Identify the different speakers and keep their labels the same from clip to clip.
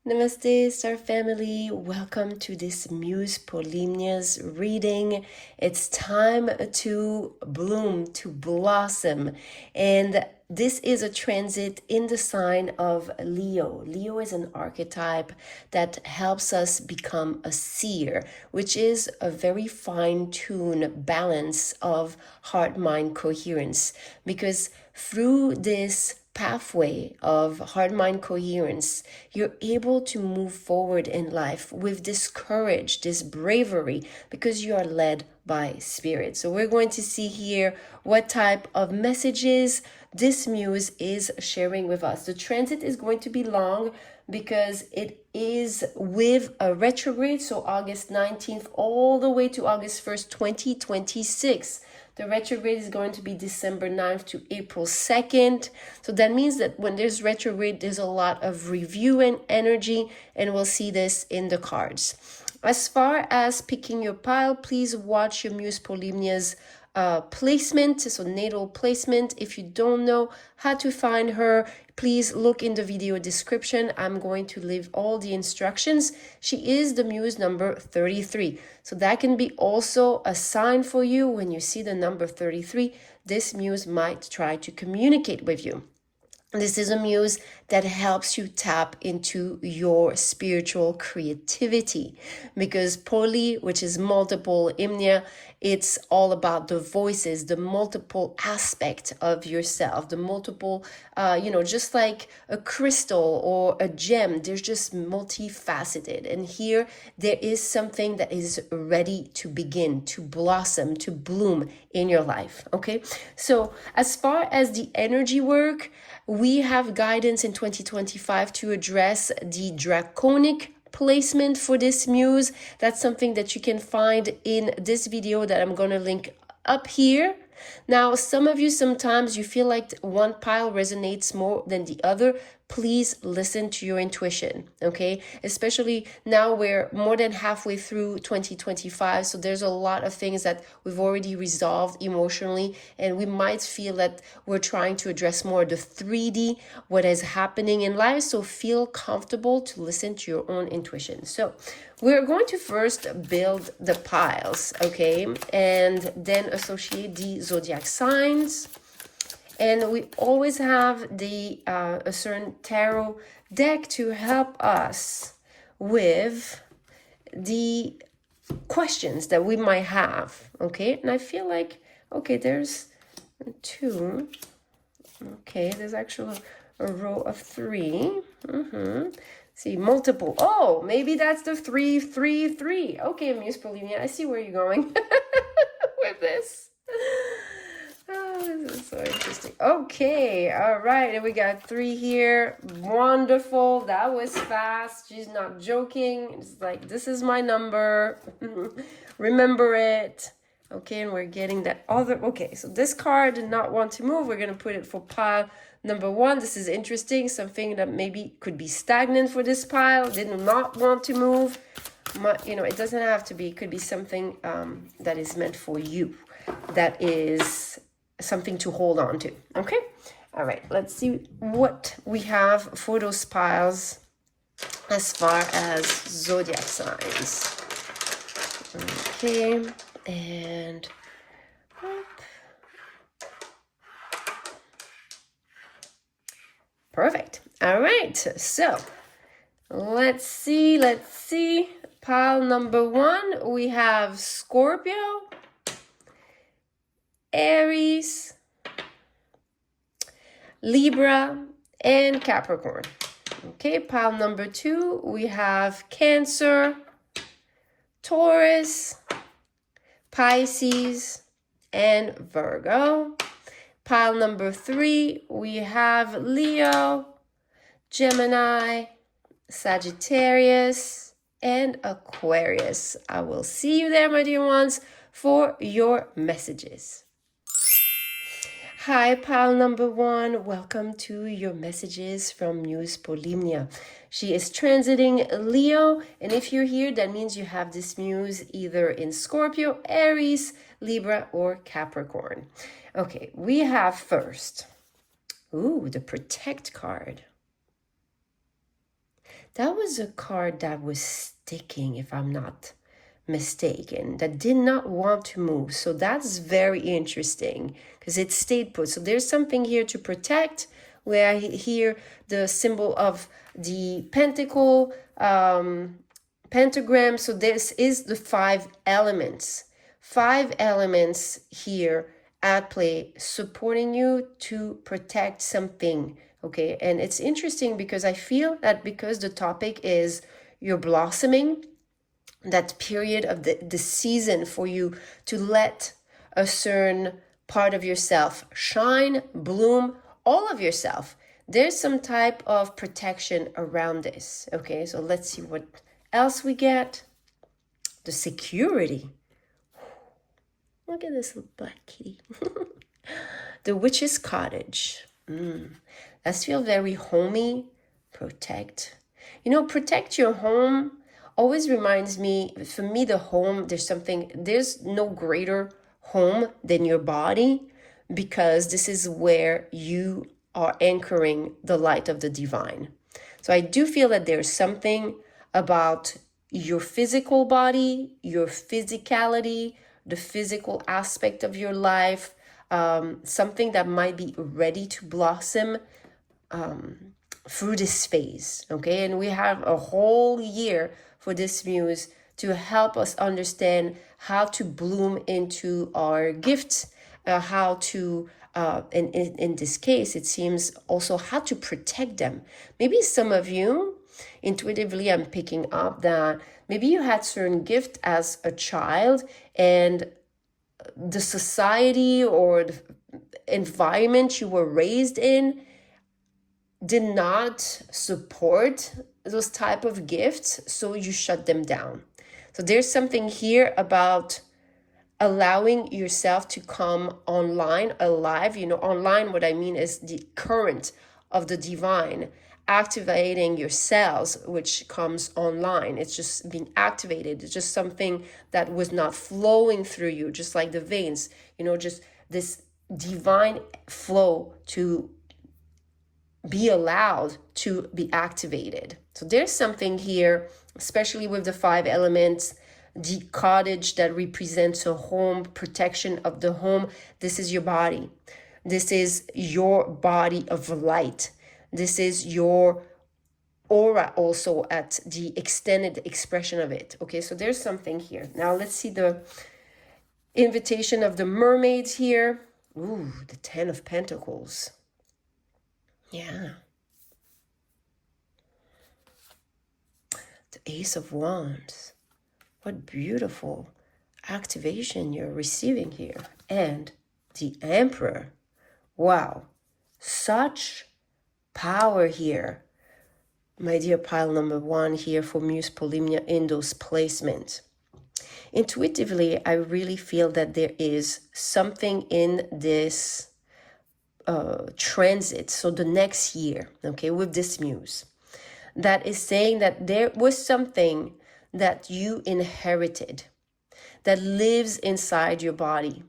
Speaker 1: Namaste, Star Family. Welcome to this Muse Polyhymnia's reading. It's time to bloom, to blossom. And this is a transit in the sign of Leo. Leo is an archetype that helps us become a seer, which is a very fine-tuned balance of heart-mind coherence. Because through this pathway of heart-mind coherence, you're able to move forward in life with this courage, this bravery, because you are led by spirit. So we're going to see here what type of messages this muse is sharing with us. The transit is going to be long because it is with a retrograde, so August 19th all the way to August 1st, 2026. The retrograde is going to be December 9th to April 2nd. So that means that when there's retrograde, there's a lot of review and energy, and we'll see this in the cards. As far as picking your pile, please watch your Muse Polyhymnia's placement, so natal placement. If you don't know how to find her, please look in the video description. I'm going to leave all the instructions. She is the muse number 33. So that can be also a sign for you when you see the number 33. This muse might try to communicate with you. This is a muse that helps you tap into your spiritual creativity, because poly, which is multiple hymnia, it's all about the voices, the multiple aspect of yourself, the multiple, just like a crystal or a gem, there's just multifaceted. And here there is something that is ready to begin, to blossom, to bloom in your life. Okay. So as far as the energy work, we have guidance in 2025 to address the draconic placement for this muse. That's something that you can find in this video that I'm going to link up here. Now, some of you, sometimes you feel like one pile resonates more than the other. Please listen to your intuition, okay? Especially now we're more than halfway through 2025, so there's a lot of things that we've already resolved emotionally, and we might feel that we're trying to address more the 3D, what is happening in life, so feel comfortable to listen to your own intuition. So we're going to first build the piles, okay? And then associate the zodiac signs. And we always have the a certain tarot deck to help us with the questions that we might have, okay? And I feel like, okay, there's two. Okay, there's actually a row of three. See, multiple. Oh, maybe that's the 3, 3, 3. Okay, Muse Polyhymnia, I see where you're going with this. Oh, this is so interesting. Okay, all right, and we got 3 here. Wonderful. That was fast. She's not joking. It's like, this is my number. Remember it. Okay, and we're getting that other. Okay, so this card did not want to move. We're going to put it for pile number 1. This is interesting. Something that maybe could be stagnant for this pile. Did not want to move. It doesn't have to be. It could be something that is meant for you. That is something to hold on to. Okay, all right, let's see what we have for those piles as far as zodiac signs. Okay, and perfect. All right, so let's see pile number 1. We have Scorpio, Aries, Libra, and Capricorn. Okay, pile number 2, we have Cancer, Taurus, Pisces, and Virgo. Pile number 3, we have Leo, Gemini, Sagittarius, and Aquarius. I will see you there, my dear ones, for your messages. Hi, pile number 1. Welcome to your messages from Muse Polyhymnia. She is transiting Leo, and if you're here, that means you have this muse either in Scorpio, Aries, Libra, or Capricorn. Okay, we have first, the Protect card. That was a card that was sticking, if I'm not mistaken, that did not want to move. So that's very interesting because it stayed put. So there's something here to protect, where I hear the symbol of the pentacle, pentagram. So this is the 5 elements. 5 elements here at play, supporting you to protect something. Okay, and it's interesting because I feel that because the topic is you're blossoming, that period of the season for you to let a certain part of yourself shine, bloom, all of yourself. There's some type of protection around this. Okay, so let's see what else we get. The security. Look at this little black kitty. The witch's cottage. That feels very homey. Protect. You know, protect your home always reminds me, for me, the home, there's no greater home than your body, because this is where you are anchoring the light of the divine. So I do feel that there's something about your physical body, your physicality, the physical aspect of your life, something that might be ready to blossom through this phase. Okay, and we have a whole year for this muse to help us understand how to bloom into our gifts, how to in this case it seems also how to protect them. Maybe some of you, intuitively I'm picking up that maybe you had certain gift as a child, and the society or the environment you were raised in did not support those type of gifts, so you shut them down. So there's something here about allowing yourself to come online, alive. You know, online, what I mean is the current of the divine activating your cells, which comes online. It's just being activated. It's just something that was not flowing through you, just like the veins, you know, just this divine flow to be allowed to be activated. So there's something here, especially with the 5 elements, the cottage that represents a home, protection of the home. This is your body. This is your body of light. This is your aura also at the extended expression of it. Okay, so there's something here. Now let's see the invitation of the mermaids here. Ooh, the 10 of Pentacles. Yeah. The Ace of Wands. What beautiful activation you're receiving here. And the Emperor. Wow. Such power here. My dear pile number 1 here for Muse Polyhymnia in those placements. Intuitively, I really feel that there is something in this transit, so the next year, okay, with this muse, that is saying that there was something that you inherited that lives inside your body,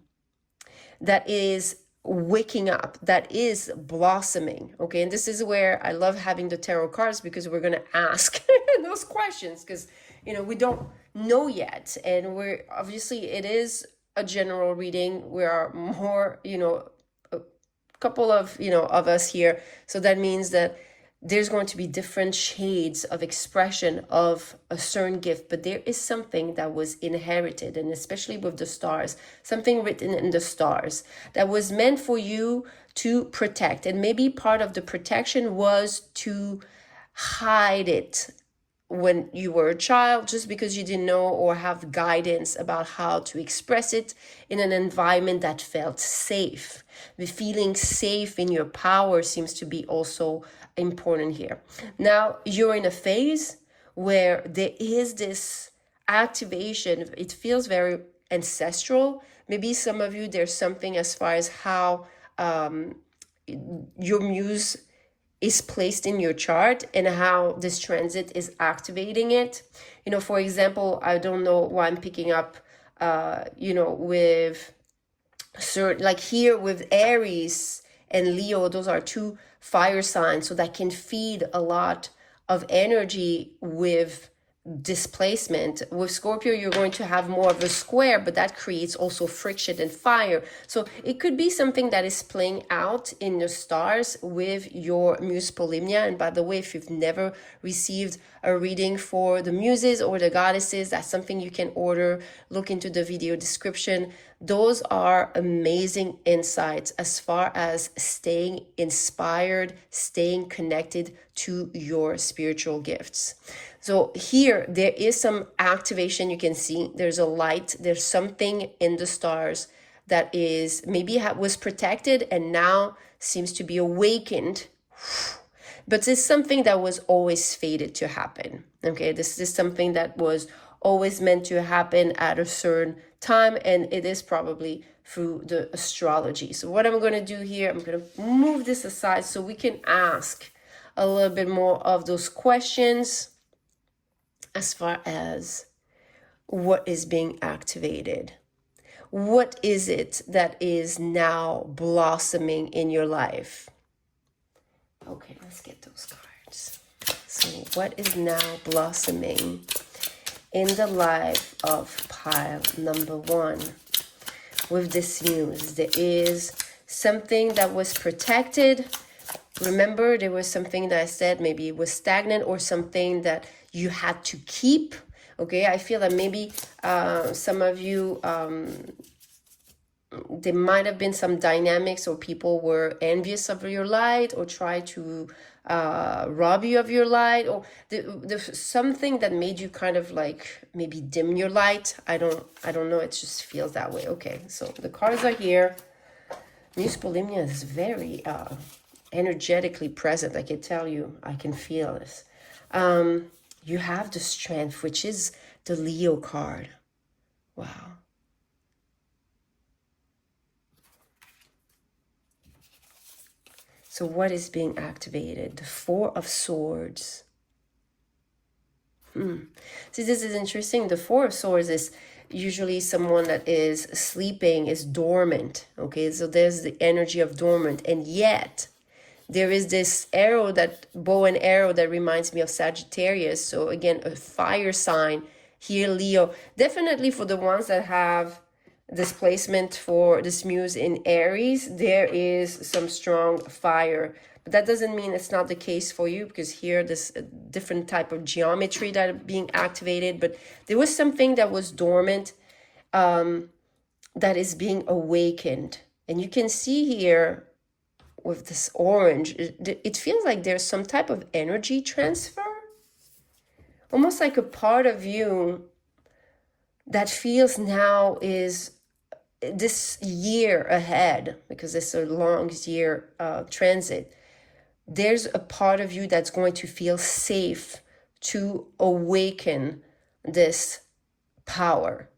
Speaker 1: that is waking up, that is blossoming. Okay, and this is where I love having the tarot cards, because we're going to ask those questions, because you know we don't know yet, and we're obviously, it is a general reading. We are more, you know, couple of of us here, so that means that there's going to be different shades of expression of a certain gift, but there is something that was inherited, and especially with the stars, something written in the stars that was meant for you to protect. And maybe part of the protection was to hide it when you were a child, just because you didn't know or have guidance about how to express it in an environment that felt safe. The feeling safe in your power seems to be also important here. Now you're in a phase where there is this activation. It feels very ancestral. Maybe some of you, there's something as far as how your muse is placed in your chart and how this transit is activating it. You know, for example, I don't know why I'm picking up, with certain, like here with Aries and Leo, those are 2 fire signs, so that can feed a lot of energy with displacement. With Scorpio, you're going to have more of a square, but that creates also friction and fire. So it could be something that is playing out in the stars with your Muse Polyhymnia. And by the way, if you've never received a reading for the Muses or the Goddesses, that's something you can order. Look into the video description. Those are amazing insights as far as staying inspired, staying connected to your spiritual gifts. So here, there is some activation. You can see there's a light. There's something in the stars that is maybe was protected and now seems to be awakened. But it's something that was always fated to happen. Okay, this is something that was always meant to happen at a certain time, and it is probably through the astrology. So what I'm going to do here, I'm going to move this aside so we can ask a little bit more of those questions as far as what is being activated. What is it that is now blossoming in your life? Okay, let's get those cards. So what is now blossoming in the life of pile number one with this Muse? There is something that was protected. Remember, there was something that I said maybe it was stagnant or something that you had to keep. Okay, I feel that maybe some of you, there might have been some dynamics or people were envious of your light or try to rob you of your light, or there's something that made you kind of like maybe dim your light. I don't know, it just feels that way. Okay, so the cards are here. Muse Polyhymnia is very energetically present. I can tell you, I can feel this. You have the Strength, which is the Leo card. Wow. So what is being activated? The Four of Swords. See, this is interesting. The Four of Swords is usually someone that is sleeping, is dormant. Okay, so there's the energy of dormant. And yet, there is this arrow, that bow and arrow, that reminds me of Sagittarius. So again, a fire sign here, Leo. Definitely for the ones that have displacement for this Muse in Aries, there is some strong fire. But that doesn't mean it's not the case for you, because here this different type of geometry that are being activated. But there was something that was dormant that is being awakened. And you can see here with this orange, it feels like there's some type of energy transfer. Almost like a part of you that feels now is this year ahead, because it's a long year transit. There's a part of you that's going to feel safe to awaken this power,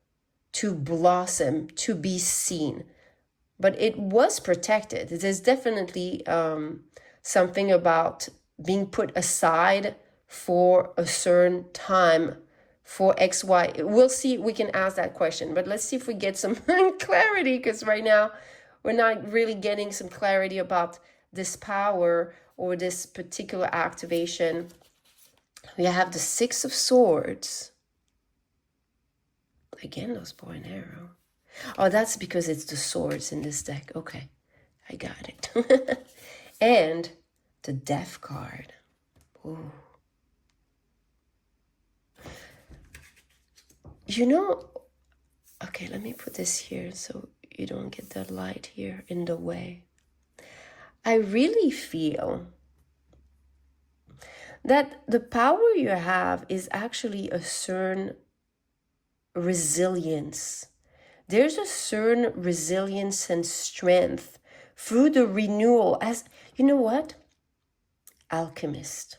Speaker 1: to blossom, to be seen. But it was protected. There's definitely something about being put aside for a certain time for XY. We'll see, we can ask that question, but let's see if we get some clarity, because right now we're not really getting some clarity about this power or this particular activation. We have the Six of Swords. Again, those bow and arrow. Oh, that's because it's the swords in this deck. Okay, I got it. And the Death card. Ooh. You know, okay, let me put this here so you don't get that light here in the way. I really feel that the power you have is actually a certain resilience. There's a certain resilience and strength through the renewal. As you know what? Alchemist.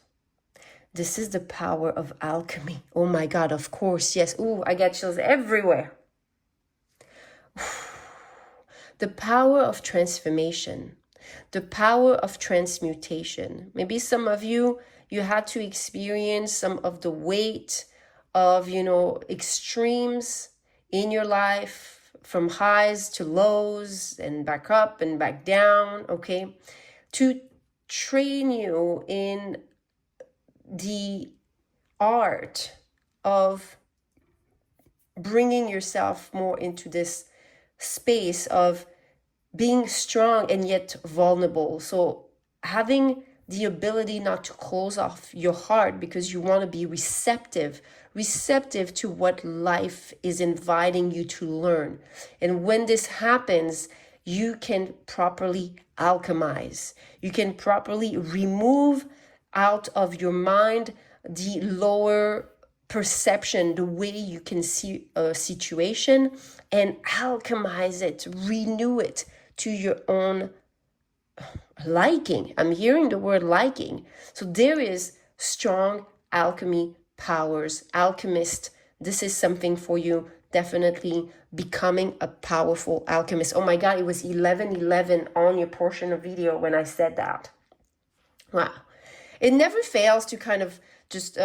Speaker 1: This is the power of alchemy. Oh my God, of course, yes. Ooh, I get chills everywhere. The power of transformation, the power of transmutation. Maybe some of you had to experience some of the weight of, extremes in your life, from highs to lows and back up and back down, okay? To train you in the art of bringing yourself more into this space of being strong and yet vulnerable. So having the ability not to close off your heart because you want to be receptive to what life is inviting you to learn. And when this happens, you can properly alchemize. You can properly remove out of your mind the lower perception, the way you can see a situation, and alchemize it, renew it to your own liking. I'm hearing the word liking. So there is strong alchemy powers. Alchemist, this is something for you. Definitely becoming a powerful alchemist. Oh my God, it was 11:11 on your portion of video when I said that. Wow. It never fails to kind of just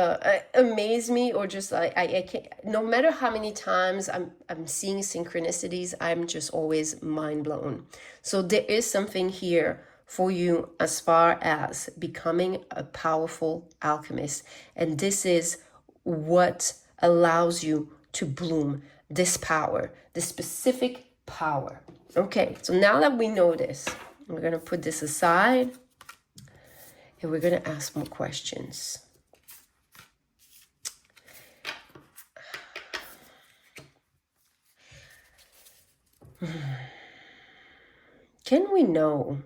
Speaker 1: amaze me, or just I can't, no matter how many times I'm seeing synchronicities, I'm just always mind blown. So there is something here for you as far as becoming a powerful alchemist, and this is what allows you to bloom this power, this specific power. Okay, so now that we know this, we're going to put this aside and we're going to ask more questions. Can we know,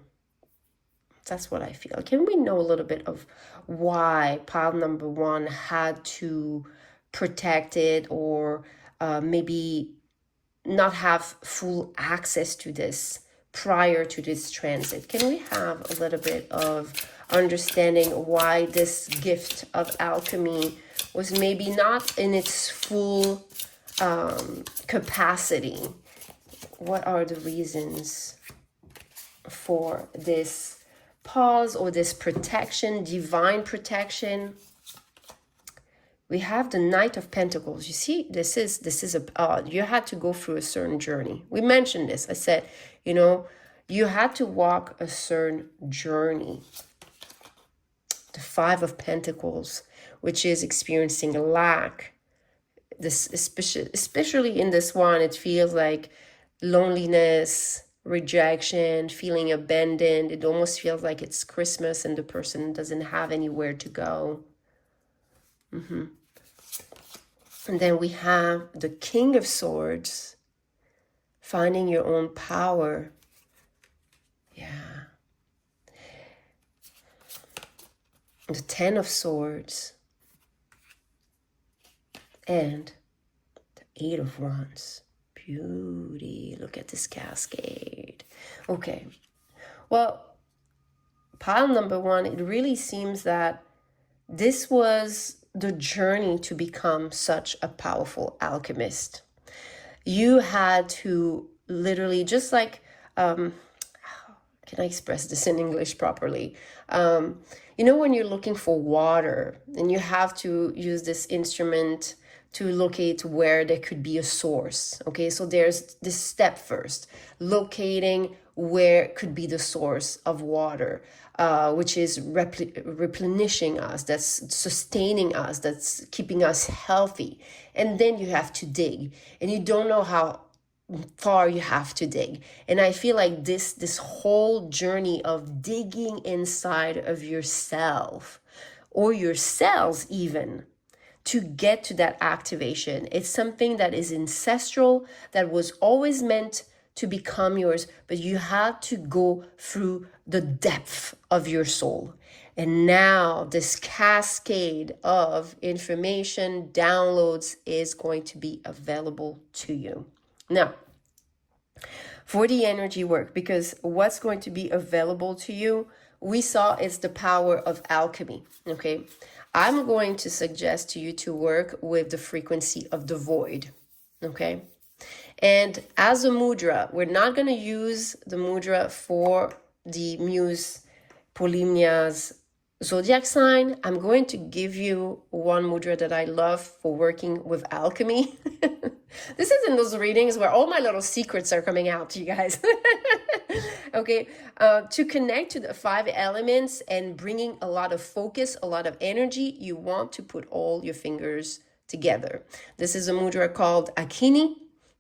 Speaker 1: that's what I feel, can we know a little bit of why pile number one had to protect it, or maybe not have full access to this prior to this transit? Can we have a little bit of understanding why this gift of alchemy was maybe not in its full capacity? What are the reasons for this pause or this protection, divine protection? We have the Knight of Pentacles. You see, this is a you had to go through a certain journey. We mentioned this. I said, you know, you had to walk a certain journey. The Five of Pentacles, which is experiencing lack. This especially in this one, it feels like loneliness, rejection, feeling abandoned. It almost feels like it's Christmas and the person doesn't have anywhere to go. And then we have the King of Swords, finding your own power. Yeah. The Ten of Swords and the Eight of Wands. Beauty. Look at this cascade. Okay. Well, pile number one, it really seems that this was the journey to become such a powerful alchemist. You had to literally, just like, can I express this in English properly? You know, when you're looking for water and you have to use this instrument to locate where there could be a source. Okay, so there's this step first, locating where could be the source of water, which is replenishing us, that's sustaining us, that's keeping us healthy. And then you have to dig, and you don't know how far you have to dig. And I feel like this whole journey of digging inside of yourself, or your cells even, to get to that activation. It's something that is ancestral, that was always meant to become yours, but you had to go through the depth of your soul. And now this cascade of information, downloads is going to be available to you. Now, for the energy work, because what's going to be available to you, we saw is the power of alchemy, okay? I'm going to suggest to you to work with the frequency of the void, okay? And as a mudra, we're not going to use the mudra for the Muse Polyhymnia's zodiac sign. I'm going to give you one mudra that I love for working with alchemy. This is in those readings where all my little secrets are coming out to you guys. Okay, to connect to the 5 elements and bringing a lot of focus, a lot of energy, you want to put all your fingers together. This is a mudra called Hakini,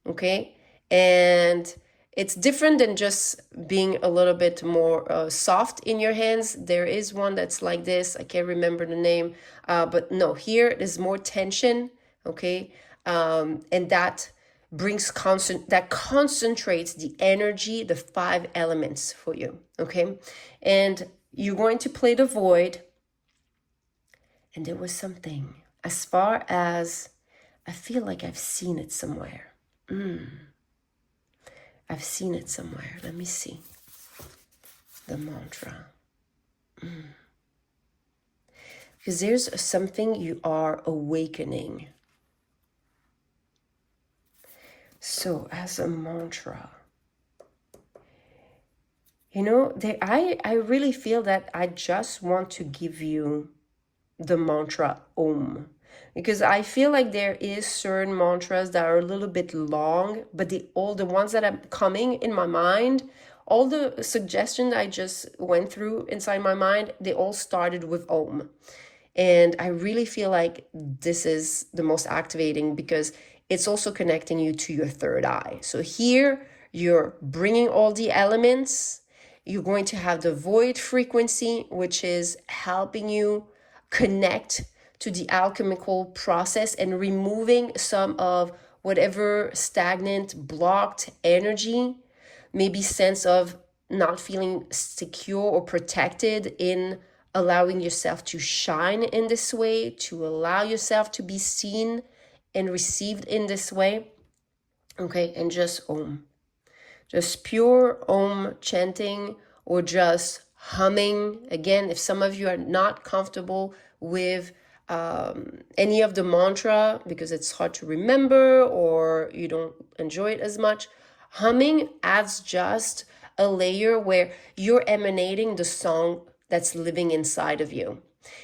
Speaker 1: okay? And it's different than just being a little bit more soft in your hands. There is one that's like this. I can't remember the name, but no, here there's more tension, okay? And that brings that concentrates the energy, the 5 elements for you, okay? And you're going to play the void. And there was something, as far as I feel like I've seen it somewhere. I've seen it somewhere. Let me see. The mantra. Because there's something you are awakening. So as a mantra, you know, I really feel that I just want to give you the mantra Om. Because I feel like there is certain mantras that are a little bit long, but all the ones that are coming in my mind, all the suggestions I just went through inside my mind, they all started with Om. And I really feel like this is the most activating because it's also connecting you to your third eye. So here you're bringing all the elements. You're going to have the void frequency, which is helping you connect to the alchemical process and removing some of whatever stagnant, blocked energy, maybe sense of not feeling secure or protected in allowing yourself to shine in this way, to allow yourself to be seen and received in this way. Okay, and just Om. Just pure Om chanting or just humming. Again, if some of you are not comfortable with any of the mantra because it's hard to remember or you don't enjoy it as much, humming adds just a layer where you're emanating the song that's living inside of you.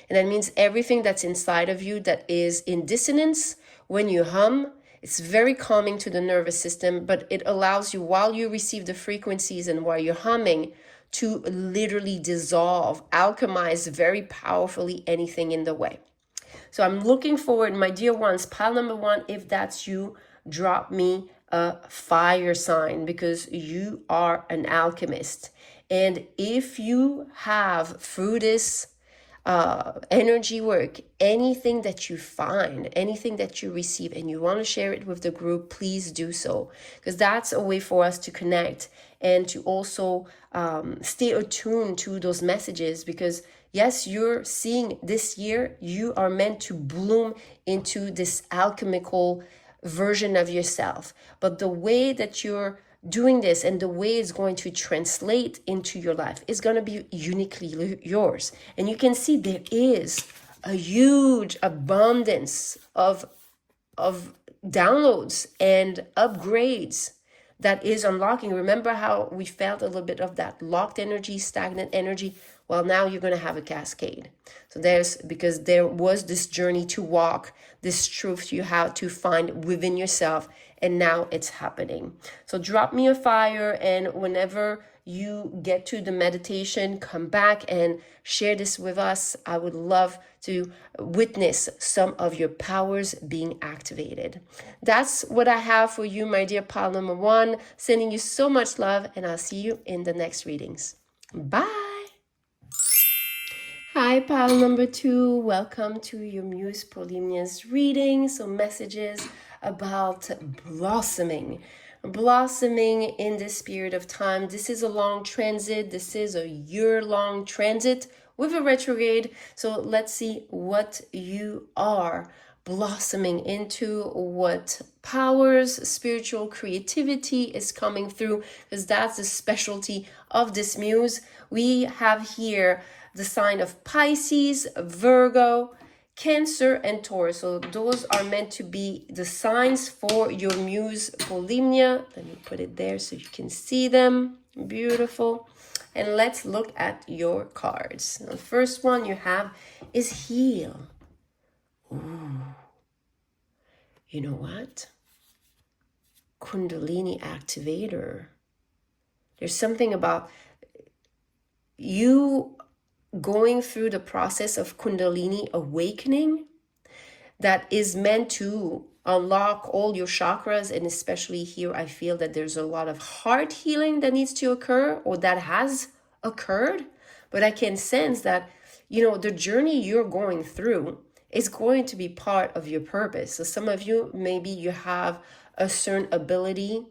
Speaker 1: And that means everything that's inside of you that is in dissonance, when you hum, it's very calming to the nervous system, but it allows you, while you receive the frequencies and while you're humming, to literally dissolve, alchemize very powerfully anything in the way. So I'm looking forward, my dear ones, pile number 1, if that's you, drop me a fire sign because you are an alchemist. And if you have, through this energy work, anything that you find, anything that you receive, and you want to share it with the group, please do so. Because that's a way for us to connect and to also stay attuned to those messages. Because yes, you're seeing this year, you are meant to bloom into this alchemical version of yourself. But the way that you're doing this and the way it's going to translate into your life is going to be uniquely yours. And you can see there is a huge abundance of downloads and upgrades that is unlocking. Remember how we felt a little bit of that locked energy, stagnant energy? Well, now you're going to have a cascade. So because there was this journey to walk, this truth you had to find within yourself, and now it's happening. So drop me a fire, and whenever you get to the meditation, come back and share this with us. I would love to witness some of your powers being activated. That's what I have for you, my dear pile number 1. Sending you so much love, and I'll see you in the next readings. Bye. Hi, pile number 2. Welcome to your Muse Polyhymnia's reading. So messages about blossoming in this period of time. This is a long transit. This is a year-long transit with a retrograde. So let's see what you are blossoming into, what powers, spiritual creativity is coming through, because that's the specialty of this muse. We have here the sign of Pisces, Virgo, Cancer, and Taurus. So those are meant to be the signs for your Muse Polyhymnia. Let me put it there so you can see them. Beautiful. And let's look at your cards. The first one you have is Heal. Ooh. You know what? Kundalini activator. There's something about you going through the process of Kundalini awakening that is meant to unlock all your chakras. And especially here, I feel that there's a lot of heart healing that needs to occur, or that has occurred. But I can sense that, you know, the journey you're going through is going to be part of your purpose. So some of you, maybe you have a certain ability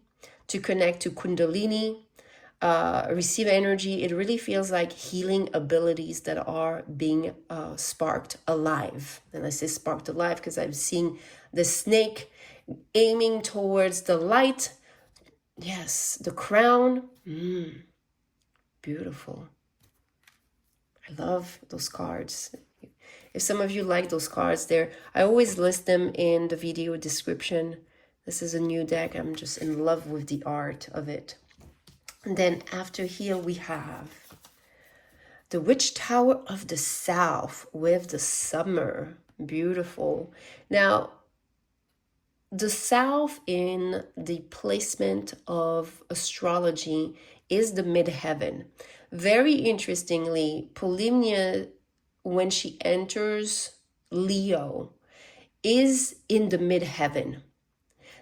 Speaker 1: to connect to Kundalini, receive energy. It really feels like healing abilities that are being sparked alive. And I say sparked alive because I've seen the snake aiming towards the light. Yes, the crown. Beautiful. I love those cards. If some of you like those cards there, I always list them in the video description. This is a new deck. I'm just in love with the art of it. And then after here we have the Witch Tower of the South with the summer. Beautiful. Now, the South in the placement of astrology is the midheaven. Very interestingly, Polymnia, when she enters Leo, is in the midheaven.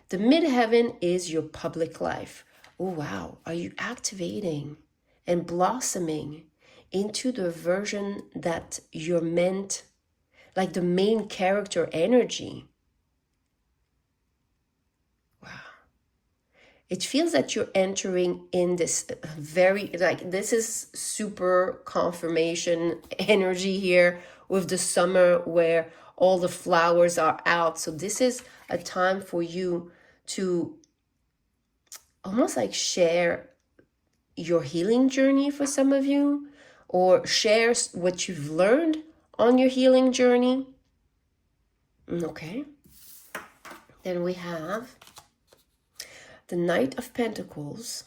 Speaker 1: The midheaven is your public life. Oh, wow. Are you activating and blossoming into the version that you're meant, like the main character energy? Wow. It feels that you're entering in this very, like, this is super confirmation energy here with the summer where all the flowers are out. So this is a time for you to almost like share your healing journey for some of you, or share what you've learned on your healing journey. Okay. Then we have the Knight of Pentacles.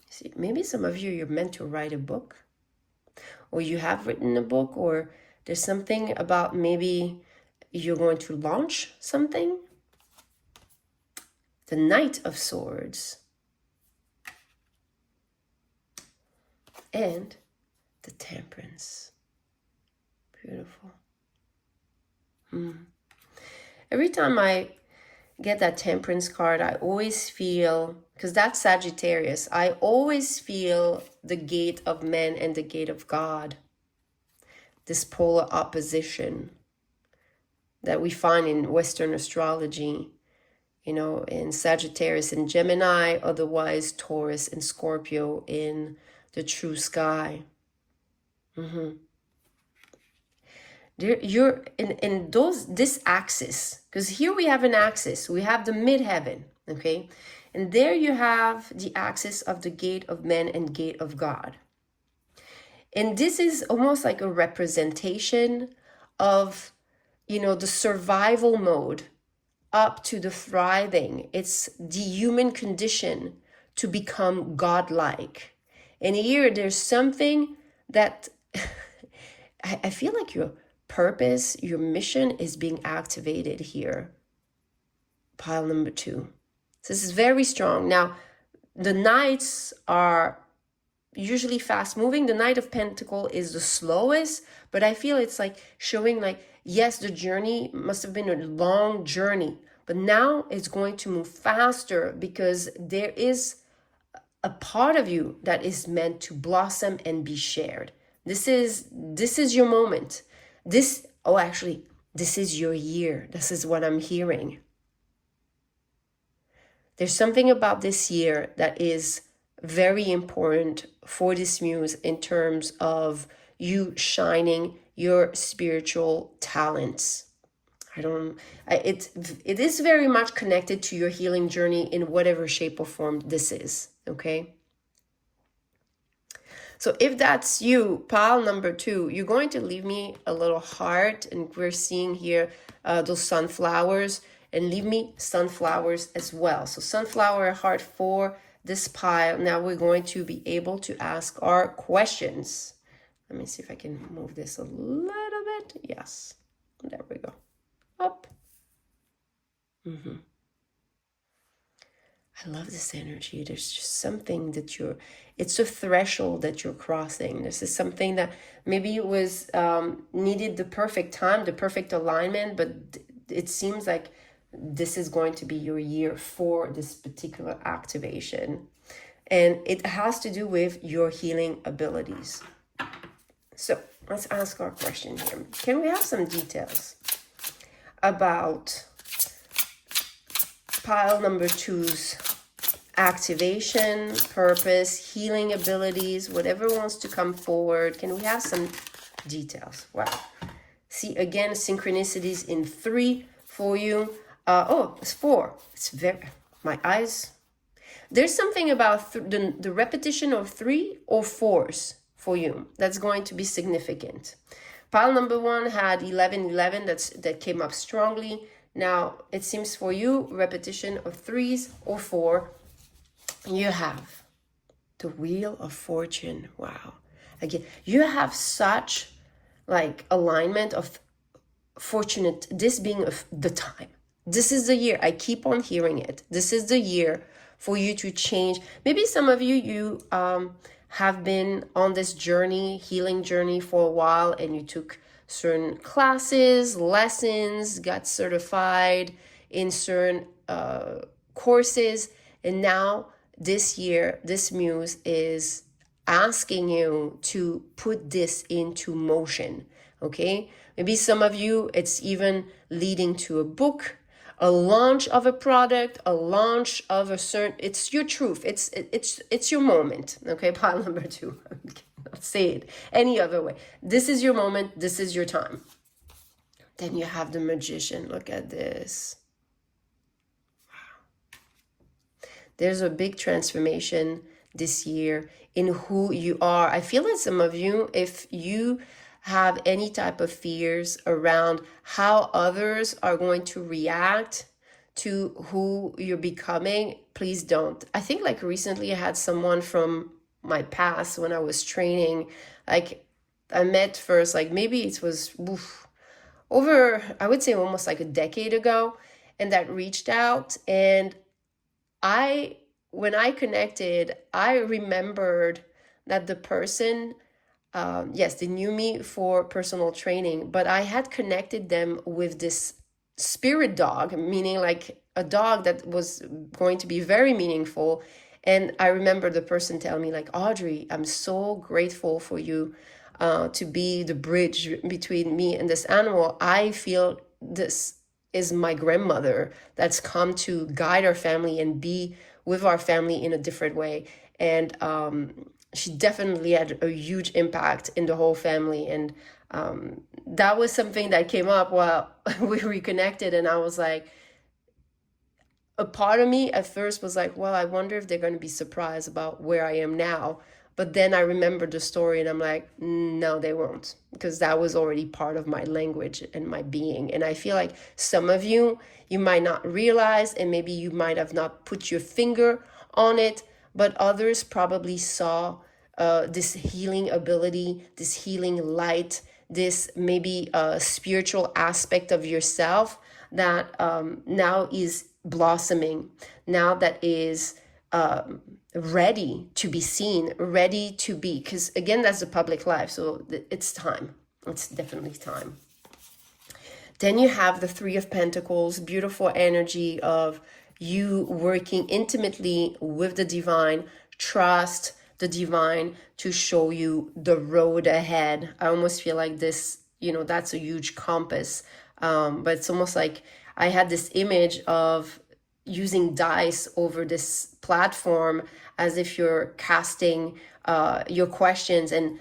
Speaker 1: See, maybe some of you, you're meant to write a book, or you have written a book, or there's something about maybe you're going to launch something. The Knight of Swords and the Temperance. Beautiful. Every time I get that Temperance card, I always feel, because that's Sagittarius, I always feel the gate of men and the gate of God. This polar opposition that we find in Western astrology, you know, in Sagittarius and Gemini, otherwise Taurus and Scorpio in the true sky. You're in this axis, because here we have an axis. We have the midheaven, okay? And there you have the axis of the gate of men and gate of God. And this is almost like a representation of, you know, the survival mode up to the thriving. It's the human condition to become godlike. And here there's something that I feel like your purpose, your mission is being activated here. Pile number 2. So this is very strong. Now, the knights are usually fast moving. The Knight of Pentacles is the slowest, but I feel it's like showing like, yes, the journey must have been a long journey, but now it's going to move faster because there is a part of you that is meant to blossom and be shared. This is your moment. This is your year. This is what I'm hearing. There's something about this year that is very important for this muse in terms of you shining your spiritual talents. It is very much connected to your healing journey in whatever shape or form this is, okay? So if that's you, pile number 2, you're going to leave me a little heart, and we're seeing here those sunflowers, and leave me sunflowers as well. So sunflower heart for this pile. Now we're going to be able to ask our questions. Let me see if I can move this a little bit. Yes, there we go. Up. I love this energy. There's just something that it's a threshold that you're crossing. This is something that maybe it was needed the perfect time, the perfect alignment, but it seems like this is going to be your year for this particular activation. And it has to do with your healing abilities. So let's ask our question here. Can we have some details about pile number 2's activation, purpose, healing abilities, whatever wants to come forward? Can we have some details? Wow. See, again, synchronicities in 3 for you. Oh, it's 4. It's very, my eyes. There's something about the repetition of 3 or 4s for you that's going to be significant. Pile number 1 had 11, that came up strongly. Now, it seems for you, repetition of 3s or 4, you have the Wheel of Fortune. Wow. Again, you have such like alignment of fortunate, this being the time. This is the year. I keep on hearing it. This is the year for you to change. Maybe some of you have been on this journey, healing journey for a while, and you took certain classes, lessons, got certified in certain courses, and now this year, this muse is asking you to put this into motion, okay? Maybe some of you, it's even leading to a book, a launch of a product, a launch of a certain, it's your truth, it's your moment, okay? Pile number 2, I cannot say it any other way. This is your moment, this is your time. Then you have the Magician. Look at this. There's a big transformation this year in who you are. I feel that some of you, if you have any type of fears around how others are going to react to who you're becoming, please don't. I think like recently I had someone from my past when I was training, like I met first, like maybe it was over, I would say almost like a decade ago, and that reached out, and when I connected, I remembered that the person, yes, they knew me for personal training, but I had connected them with this spirit dog, meaning like a dog that was going to be very meaningful. And I remember the person telling me like, Audrey, I'm so grateful for you to be the bridge between me and this animal. I feel this is my grandmother that's come to guide our family and be with our family in a different way. And she definitely had a huge impact in the whole family. And that was something that came up while we reconnected. And I was like, a part of me at first was like, well, I wonder if they're going to be surprised about where I am now. But then I remembered the story and I'm like, no, they won't, because that was already part of my language and my being. And I feel like some of you, you might not realize, and maybe you might have not put your finger on it, but others probably saw this healing ability, this healing light, this maybe spiritual aspect of yourself that now is blossoming, now that is ready to be seen, ready to be, because again, that's the public life. So it's time. It's definitely time. Then you have the 3 of Pentacles, beautiful energy of you working intimately with the divine, trust the divine to show you the road ahead. I almost feel like this, that's a huge compass. But it's almost like I had this image of using dice over this platform as if you're casting your questions. And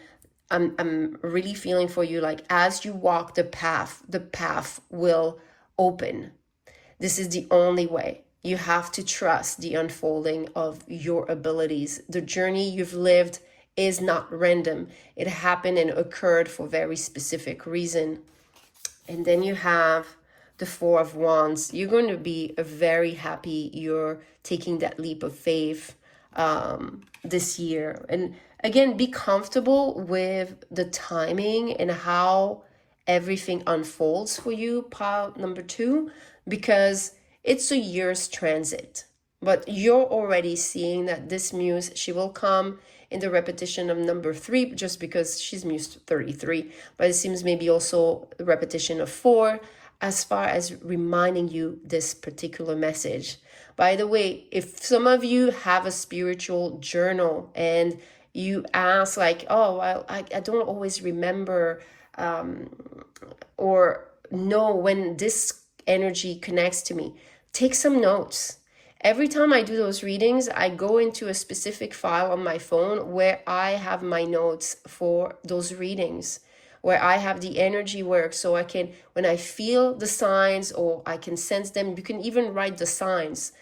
Speaker 1: I'm really feeling for you, like as you walk the path will open. This is the only way. You have to trust the unfolding of your abilities. The journey you've lived is not random. It happened and occurred for very specific reason. And then you have the 4 of Wands. You're going to be very happy you're taking that leap of faith this year. And again, be comfortable with the timing and how everything unfolds for you, pile number 2, because it's a year's transit. But you're already seeing that this muse, she will come in the repetition of number 3, just because she's muse 33. But it seems maybe also a repetition of 4, as far as reminding you this particular message. By the way, if some of you have a spiritual journal and you ask like, oh, well, I don't always remember or know when this energy connects to me, take some notes. Every time I do those readings, I go into a specific file on my phone where I have my notes for those readings, where I have the energy work, so I can, when I feel the signs or I can sense them, you can even write the signs.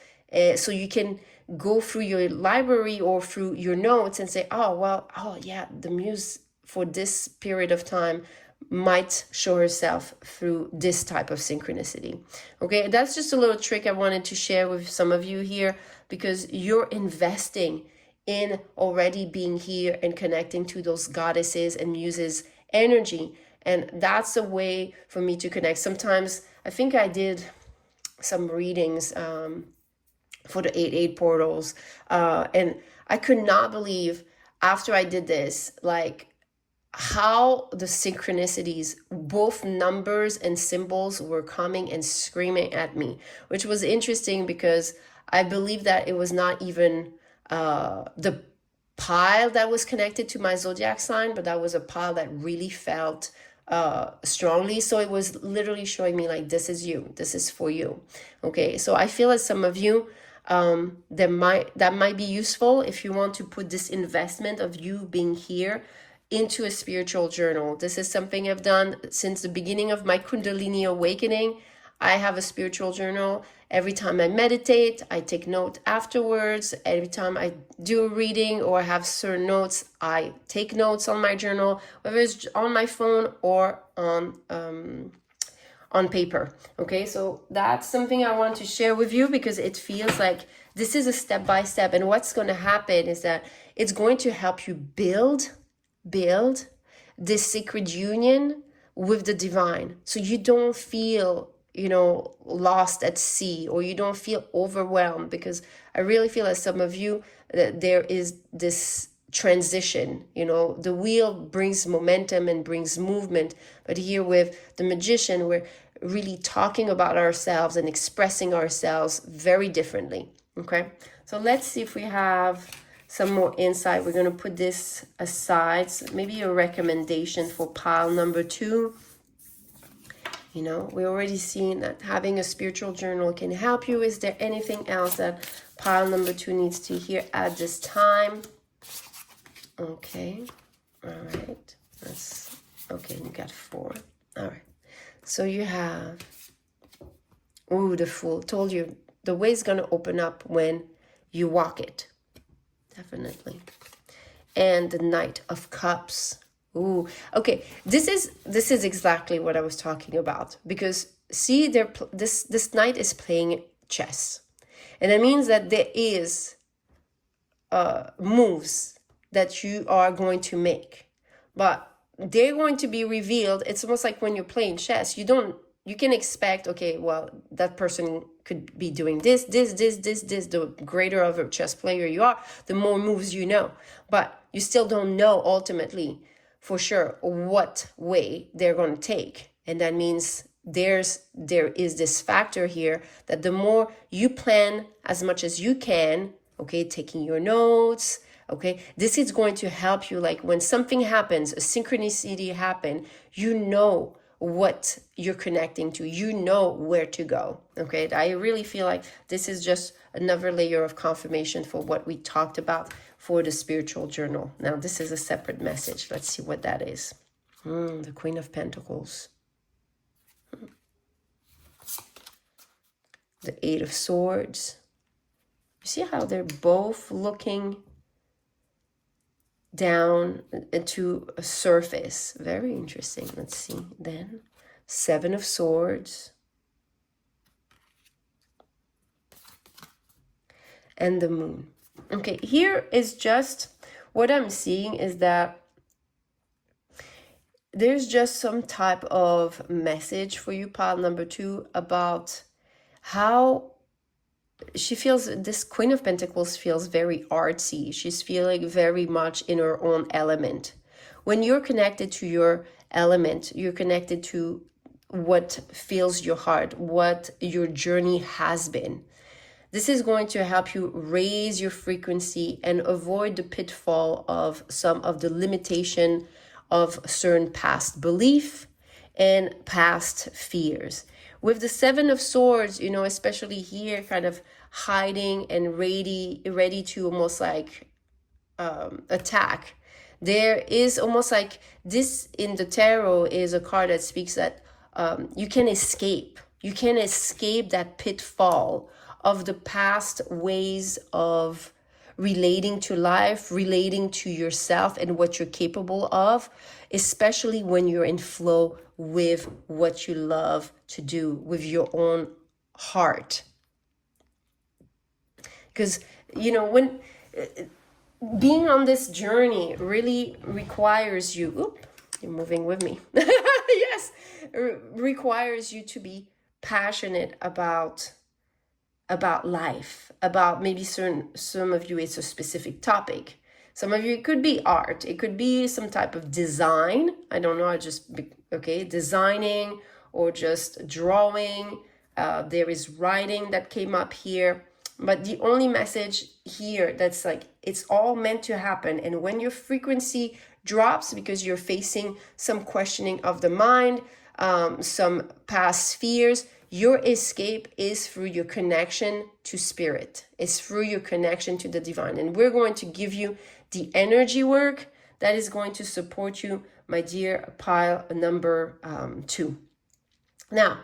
Speaker 1: So you can go through your library or through your notes and say, oh, well, oh yeah, the muse for this period of time might show herself through this type of synchronicity. Okay, that's just a little trick I wanted to share with some of you here, because you're investing in already being here and connecting to those goddesses and muses energy. And that's a way for me to connect. Sometimes I think I did some readings for the 8-8 portals, and I could not believe after I did this, like, how the synchronicities, both numbers and symbols, were coming and screaming at me, which was interesting because I believe that it was not even the pile that was connected to my zodiac sign, but that was a pile that really felt strongly. So it was literally showing me like, this is you, this is for you. Okay, so I feel as some of you, that might be useful if you want to put this investment of you being here into a spiritual journal. This is something I've done since the beginning of my Kundalini awakening. I have a spiritual journal. Every time I meditate, I take note afterwards. Every time I do a reading or have certain notes, I take notes on my journal, whether it's on my phone or on paper. Okay, so that's something I want to share with you, because it feels like this is a step-by-step. And what's going to happen is that it's going to help you build this sacred union with the divine, so you don't feel, lost at sea, or you don't feel overwhelmed. Because I really feel, as some of you, that there is this transition. The wheel brings momentum and brings movement, but here with the magician, we're really talking about ourselves and expressing ourselves very differently. Okay, so let's see if we have some more insight. We're going to put this aside. So maybe a recommendation for pile number 2. We already seen that having a spiritual journal can help you. Is there anything else that pile number 2 needs to hear at this time? Okay. All right. Okay, you got 4. All right. So you have, the Fool. Told you, the way is going to open up when you walk it. Definitely. And the Knight of Cups. Ooh, okay. This is exactly what I was talking about, because see, this knight is playing chess, and that means that there is moves that you are going to make, but they're going to be revealed. It's almost like when you're playing chess, you can expect, okay, well, that person could be doing this. The greater of a chess player you are, the more moves you know. But you still don't know ultimately for sure what way they're going to take. And that means there is this factor here that the more you plan as much as you can, okay, taking your notes, okay, this is going to help you. Like when something happens, a synchronicity happen, you know what you're connecting to, you know where to go. Okay, I really feel like this is just another layer of confirmation for what we talked about for the spiritual journal. Now this is a separate message. Let's see what that is. The Queen of Pentacles, the 8 of Swords. You see how they're both looking down into a surface. Very interesting. Let's see then. 7 of Swords. And the Moon. Okay, here is just what I'm seeing is that there's just some type of message for you, pile number 2, about how she feels, this Queen of Pentacles feels very artsy. She's feeling very much in her own element. When you're connected to your element, you're connected to what fills your heart, what your journey has been. This is going to help you raise your frequency and avoid the pitfall of some of the limitation of certain past belief and past fears. With the Seven of Swords, you know, especially here, kind of hiding and ready to almost like attack. There is almost like this in the tarot is a card that speaks that you can escape. You can escape that pitfall of the past ways of relating to life, relating to yourself and what you're capable of, especially when you're in flow with what you love to do, with your own heart. Because, you know, when being on this journey really requires you, you're moving with me. Yes, requires you to be passionate about life, about maybe some of you it's a specific topic. Some of you it could be art, it could be some type of design. I don't know, designing or just drawing. There is writing that came up here. But the only message here that's like, it's all meant to happen. And when your frequency drops because you're facing some questioning of the mind, some past fears, your escape is through your connection to spirit. It's through your connection to the divine. And we're going to give you the energy work that is going to support you, my dear pile number 2. Now,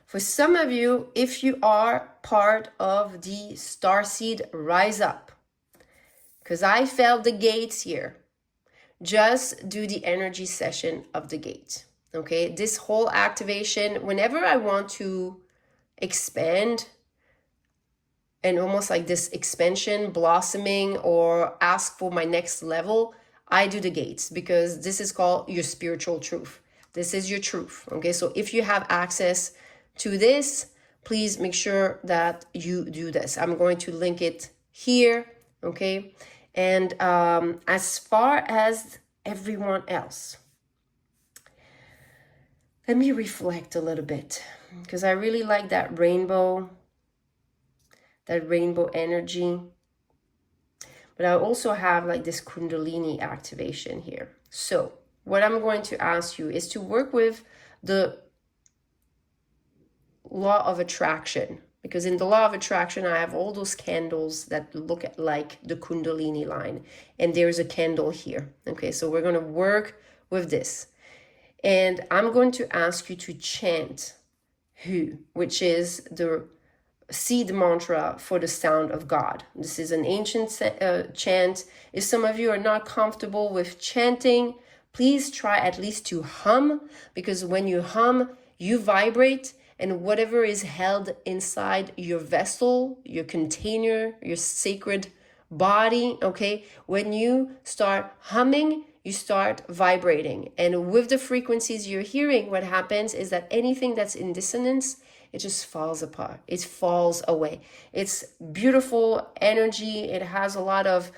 Speaker 1: for some of you, if you are part of the Starseed Rise Up, because I felt the gates here, just do the energy session of the gate. Okay, this whole activation, whenever I want to expand and almost like this expansion, blossoming, or ask for my next level, I do the gates because this is called your spiritual truth. This is your truth. Okay, so if you have access to this, please make sure that you do this. I'm going to link it here. Okay, and as far as everyone else, let me reflect a little bit because I really like that rainbow energy. But I also have like this Kundalini activation here. So what I'm going to ask you is to work with the law of attraction, because in the law of attraction, I have all those candles that look at like the Kundalini line. And there's a candle here. Okay, so we're going to work with this. And I'm going to ask you to chant HU, which is the seed mantra for the sound of God. This is an ancient chant. If some of you are not comfortable with chanting, please try at least to hum, because when you hum, you vibrate, and whatever is held inside your vessel, your container, your sacred body, okay, when you start humming, you start vibrating. And with the frequencies you're hearing, what happens is that anything that's in dissonance, it just falls apart. It falls away. It's beautiful energy. It has a lot of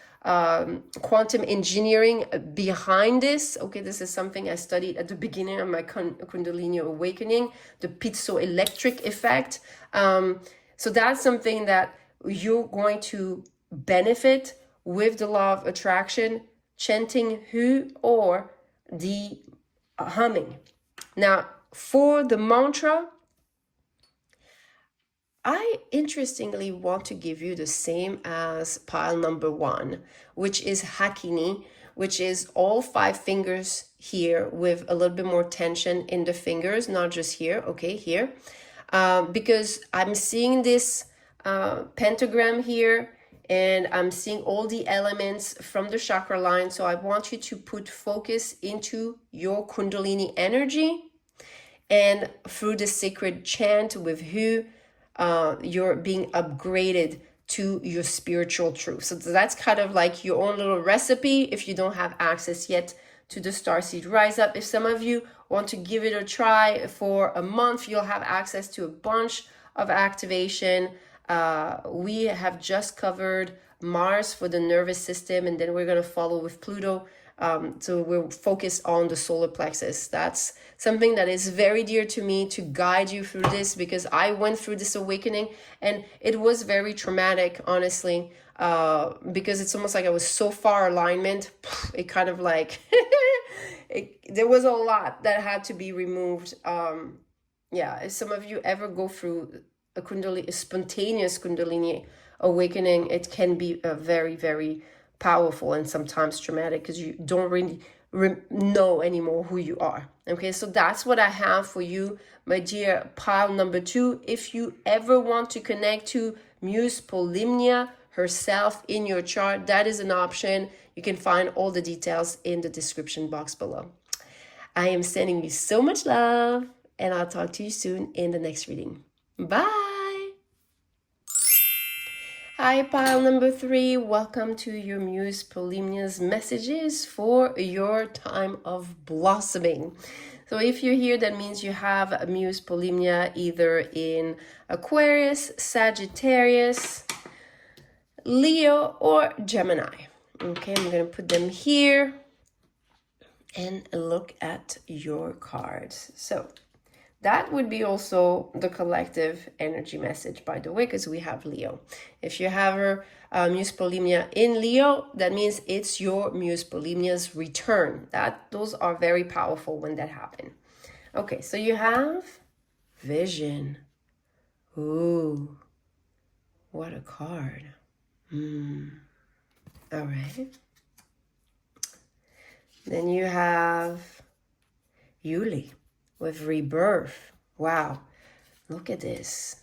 Speaker 1: quantum engineering behind this. Okay, this is something I studied at the beginning of my Kundalini awakening, the piezoelectric effect. So that's something that you're going to benefit with the law of attraction, chanting HU or the humming. Now, for the mantra, I interestingly want to give you the same as pile number 1, which is Hakini, which is all 5 fingers here with a little bit more tension in the fingers, not just here, okay, here. Because I'm seeing this pentagram here, and I'm seeing all the elements from the chakra line. So I want you to put focus into your Kundalini energy, and through the sacred chant with HU, you're being upgraded to your spiritual truth. So that's kind of like your own little recipe if you don't have access yet to the Starseed Rise Up. If some of you want to give it a try for a month, you'll have access to a bunch of activation We have just covered Mars for the nervous system, and then we're going to follow with Pluto. So we're focused on the solar plexus. That's something that is very dear to me, to guide you through this, because I went through this awakening and it was very traumatic, honestly, because it's almost like I was so far alignment. It kind of like, there was a lot that had to be removed. Yeah, if some of you ever go through a spontaneous Kundalini awakening, it can be a very, very powerful and sometimes traumatic, because you don't really know anymore who you are. Okay, so that's what I have for you, my dear pile number 2. If you ever want to connect to Muse Polyhymnia herself in your chart, that is an option. You can find all the details in the description box below. I am sending you so much love, and I'll talk to you soon in the next reading. Bye. Hi, pile number 3. Welcome to your Muse Polyhymnia's messages for your time of blossoming. So if you're here, that means you have a Muse Polyhymnia either in Aquarius, Sagittarius, Leo, or Gemini. Okay, I'm going to put them here and look at your cards. So that would be also the collective energy message, by the way, because we have Leo. If you have her Muse Polyhymnia in Leo, that means it's your Muse Polyhymnia's return. Those are very powerful when that happens. Okay, so you have Vision. Ooh, what a card. All right. Then you have Yuli with Rebirth. Wow, look at this.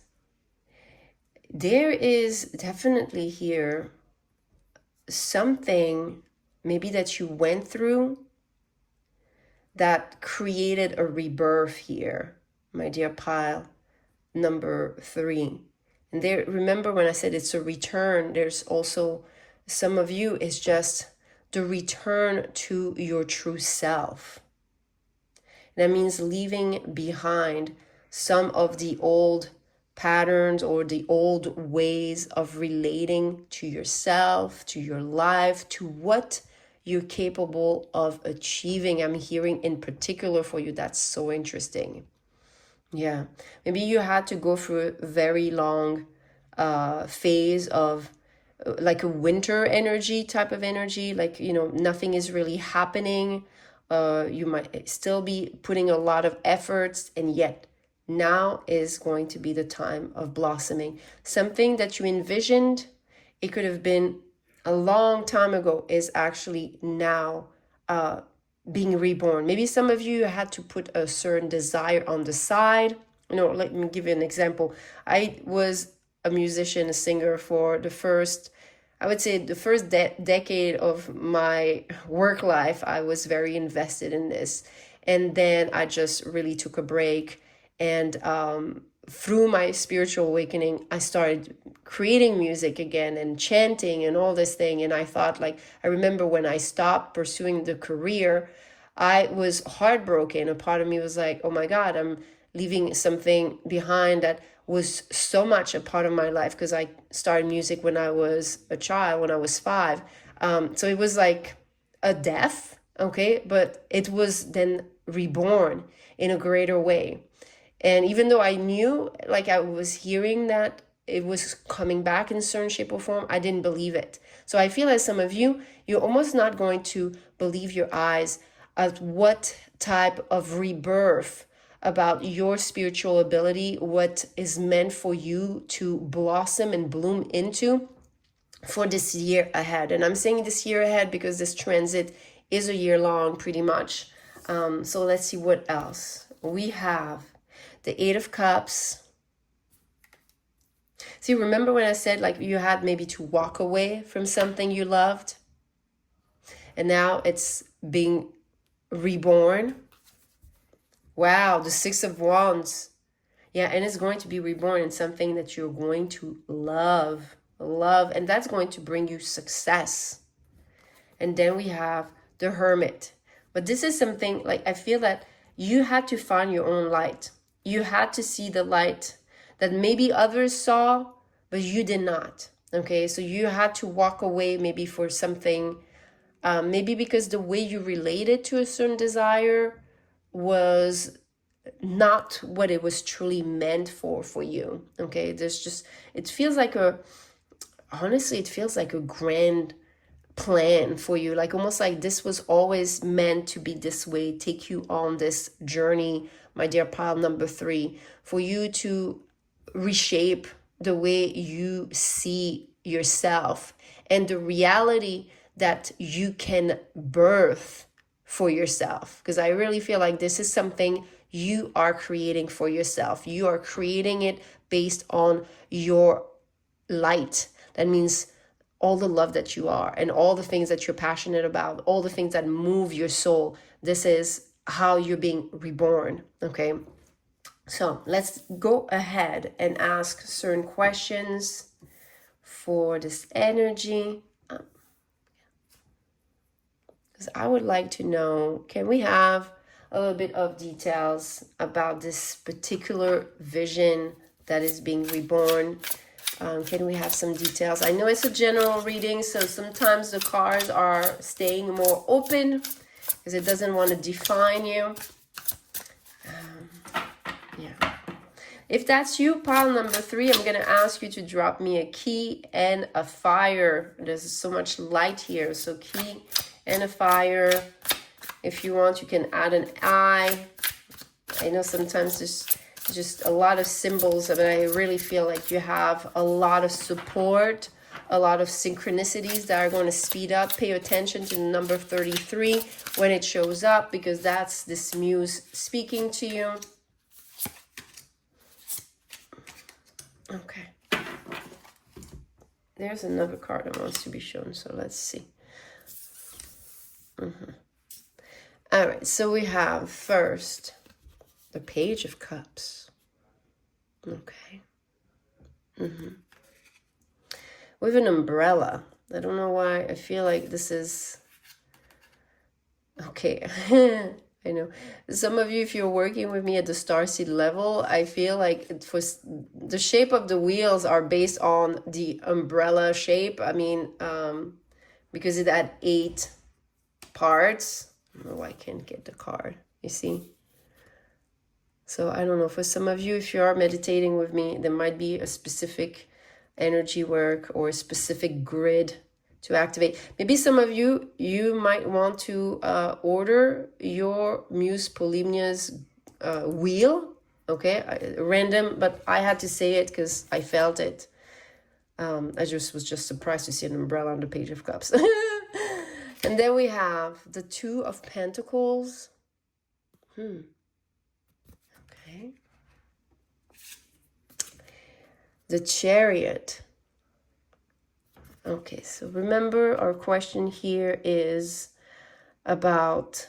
Speaker 1: There is definitely here something maybe that you went through that created a rebirth here, my dear pile number 3. And there, remember when I said it's a return, there's also some of you is just the return to your true self. That means leaving behind some of the old patterns or the old ways of relating to yourself, to your life, to what you're capable of achieving. I'm hearing in particular for you, that's so interesting. Yeah, maybe you had to go through a very long phase of like a winter energy type of energy, like, you know, nothing is really happening. You might still be putting a lot of efforts, and yet now is going to be the time of blossoming. Something that you envisioned, it could have been a long time ago, is actually now being reborn. Maybe some of you had to put a certain desire on the side. You know, let me give you an example. I was a musician, a singer for the first, I would say the first decade of my work life. I was very invested in this. And then I just really took a break. And through my spiritual awakening, I started creating music again and chanting and all this thing. And I thought, like, I remember when I stopped pursuing the career, I was heartbroken. A part of me was like, oh my God, I'm leaving something behind that was so much a part of my life, because I started music when I was a child, when I was 5. So it was like a death, okay? But it was then reborn in a greater way. And even though I knew, like I was hearing that it was coming back in a certain shape or form, I didn't believe it. So I feel as some of you, you're almost not going to believe your eyes at what type of rebirth about your spiritual ability, what is meant for you to blossom and bloom into for this year ahead. And I'm saying this year ahead because this transit is a year long, pretty much. So let's see what else. We have the 8 of Cups. See, remember when I said like you had maybe to walk away from something you loved? And now it's being reborn. Wow, the 6 of Wands. Yeah, and it's going to be reborn in something that you're going to love. And that's going to bring you success. And then we have the Hermit. But this is something like I feel that you had to find your own light. You had to see the light that maybe others saw, but you did not. Okay, so you had to walk away maybe for something, maybe because the way you related to a certain desire was not what it was truly meant for you. Okay, there's just, it feels like a, honestly, it feels like a grand plan for you, like almost like this was always meant to be this way, take you on this journey, my dear pile number 3, for you to reshape the way you see yourself and the reality that you can birth for yourself. Because I really feel like this is something you are creating for yourself. You are creating it based on your light. That means all the love that you are and all the things that you're passionate about, all the things that move your soul. This is how you're being reborn. Okay, so let's go ahead and ask certain questions for this energy, because I would like to know, can we have a little bit of details about this particular vision that is being reborn? Can we have some details? I know it's a general reading, so sometimes the cards are staying more open because it doesn't want to define you. Yeah. If that's you, pile number 3, I'm going to ask you to drop me a key and a fire. There's so much light here, so key and a fire. If you want, you can add an eye. I know sometimes there's just a lot of symbols, but I really feel like you have a lot of support, a lot of synchronicities that are going to speed up. Pay attention to the number 33 when it shows up, because that's this muse speaking to you. Okay. There's another card that wants to be shown, so let's see. All right, so we have first the Page of Cups. Okay. With an umbrella. I don't know why. I feel like this is... Okay. I know. Some of you, if you're working with me at the starseed level, I feel like it was, the shape of the wheels are based on the umbrella shape. I mean, because it had 8 parts. I don't know why I can't get the card. You see? So I don't know, for some of you, if you are meditating with me, there might be a specific energy work or a specific grid to activate. Maybe some of you, you might want to order your Muse Polyhymnia's wheel. Okay, random, but I had to say it because I felt it. I just was just surprised to see an umbrella on the Page of Cups. And then we have the 2 of Pentacles. Okay. The Chariot. Okay, so remember our question here is about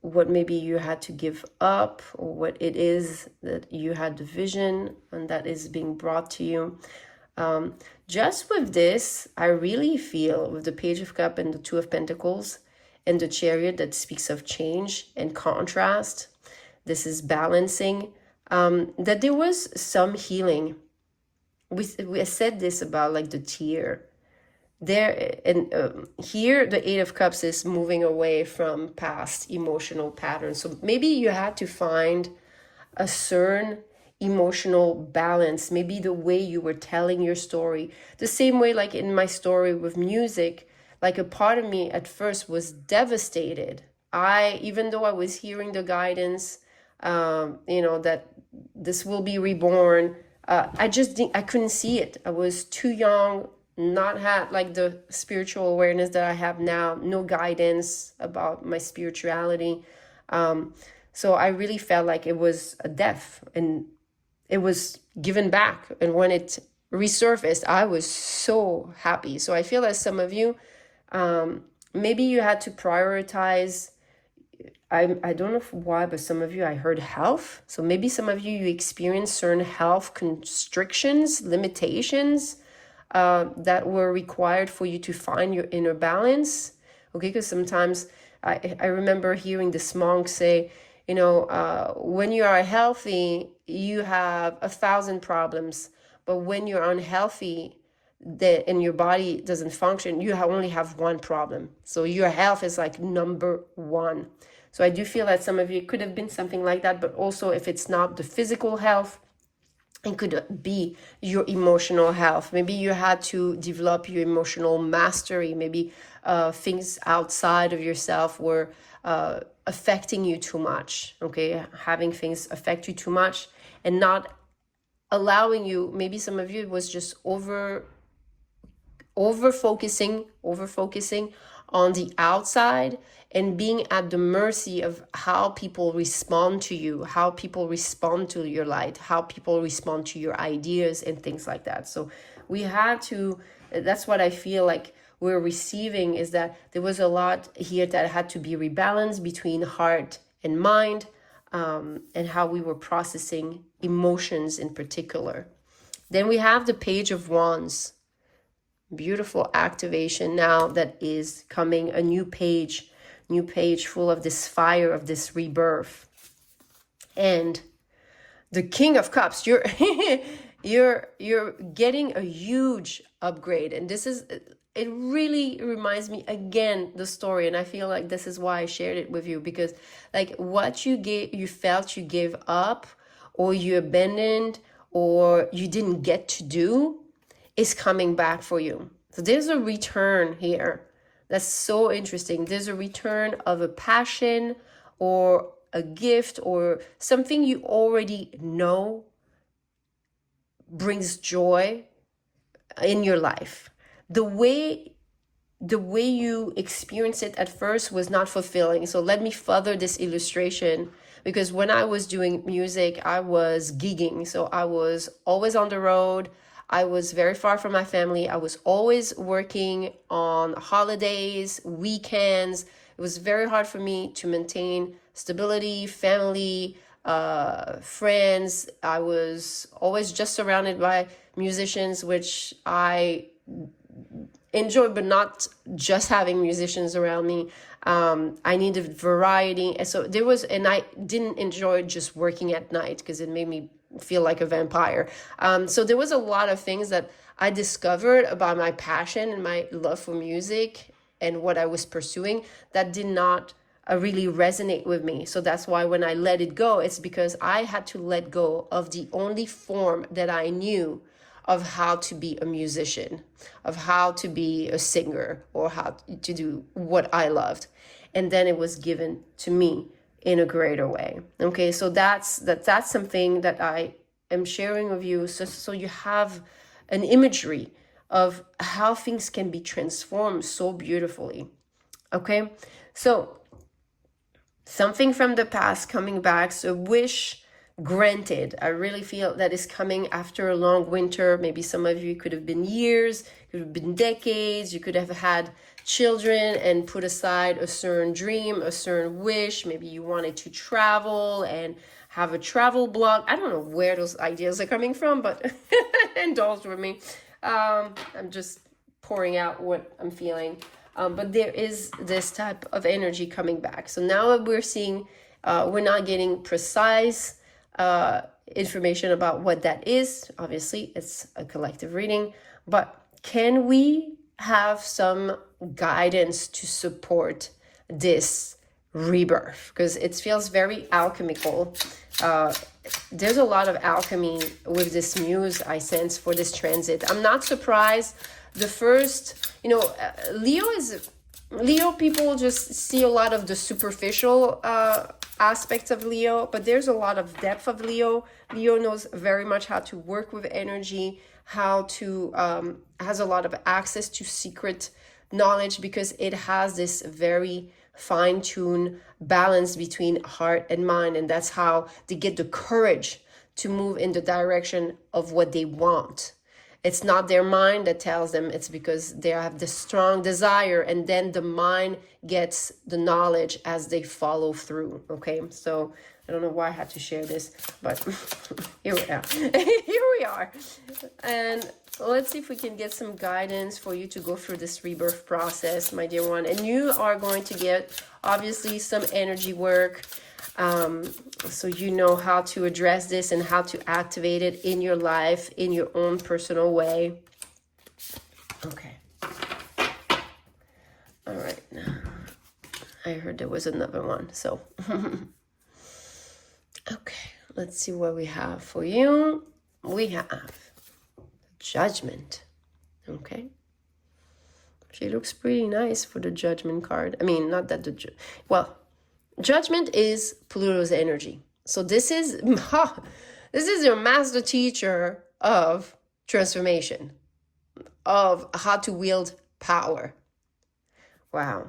Speaker 1: what maybe you had to give up, or what it is that you had the vision and that is being brought to you. Just with this, I really feel with the Page of Cups and the 2 of Pentacles and the Chariot that speaks of change and contrast, this is balancing, that there was some healing. We said this about like the tear there, and here the 8 of Cups is moving away from past emotional patterns. So maybe you had to find a certain emotional balance, maybe the way you were telling your story, the same way like in my story with music, like a part of me at first was devastated. Even though I was hearing the guidance, that this will be reborn, I couldn't see it. I was too young, not had like the spiritual awareness that I have now, no guidance about my spirituality. So I really felt like it was a death, and it was given back. And when it resurfaced, I was so happy. So I feel as some of you, maybe you had to prioritize. I don't know why, but some of you, I heard health. So maybe some of you experienced certain health constrictions, limitations that were required for you to find your inner balance. Okay, because sometimes I remember hearing this monk say, when you are healthy, you have 1,000 problems. But when you're unhealthy, and your body doesn't function, you only have one problem. So your health is like number one. So I do feel that some of you, it could have been something like that, but also if it's not the physical health, it could be your emotional health. Maybe you had to develop your emotional mastery. Maybe things outside of yourself were affecting you too much, okay? Having things affect you too much and not allowing you, maybe some of you, it was just over focusing on the outside and being at the mercy of how people respond to you, how people respond to your light, how people respond to your ideas and things like that. So we had to, that's what I feel like we're receiving, is that there was a lot here that had to be rebalanced between heart and mind, and how we were processing emotions in particular. Then we have the Page of Wands. Beautiful activation now that is coming, a new page full of this fire of this rebirth. And the King of Cups, you're you're getting a huge upgrade. And this is, it really reminds me again the story, and I feel like this is why I shared it with you, because like what you felt you gave up, or you abandoned, or you didn't get to do, is coming back for you. So there's a return here. That's so interesting. There's a return of a passion or a gift or something you already know brings joy in your life. The way you experience it at first was not fulfilling. So let me further this illustration, because when I was doing music, I was gigging. So I was always on the road. I was very far from my family. I was always working on holidays, weekends. It was very hard for me to maintain stability, family, friends. I was always just surrounded by musicians, which I enjoy, but not just having musicians around me. I needed variety. And so there was, and I didn't enjoy just working at night because it made me feel like a vampire. So there was a lot of things that I discovered about my passion and my love for music and what I was pursuing that did not really resonate with me. So that's why when I let it go, it's because I had to let go of the only form that I knew of how to be a musician, of how to be a singer, or how to do what I loved. And then it was given to me in a greater way. Okay, so that's something that I am sharing with you, so you have an imagery of how things can be transformed so beautifully. Okay, so something from the past coming back, so wish granted. I really feel that is coming after a long winter. Maybe some of you could have been years, could have been decades. You could have had children and put aside a certain dream, a certain wish. Maybe you wanted to travel and have a travel blog. I don't know where those ideas are coming from, but indulge with me. I'm just pouring out what I'm feeling. But there is this type of energy coming back. So now we're seeing, we're not getting precise information about what that is. Obviously, it's a collective reading, but can we have some guidance to support this rebirth? Because it feels very alchemical. There's a lot of alchemy with this muse, I sense, for this transit. I'm not surprised. The first, Leo people just see a lot of the superficial aspects of Leo, but there's a lot of depth of Leo. Leo knows very much how to work with energy, how to, has a lot of access to secret knowledge, because it has this very fine-tuned balance between heart and mind. And that's how they get the courage to move in the direction of what they want. It's not their mind that tells them, it's because they have the strong desire, and then the mind gets the knowledge as they follow through. Okay, so I don't know why I had to share this, but here we are. Here we are. And let's see if we can get some guidance for you to go through this rebirth process, my dear one. And you are going to get, obviously, some energy work. So you know how to address this and how to activate it in your life in your own personal way. Okay. All right. I heard there was another one. So, okay. Let's see what we have for you. We have Judgment. Okay. She looks pretty nice for the Judgment card. I mean, not that well, Judgment is Pluto's energy. So this is your master teacher of transformation, of how to wield power. Wow.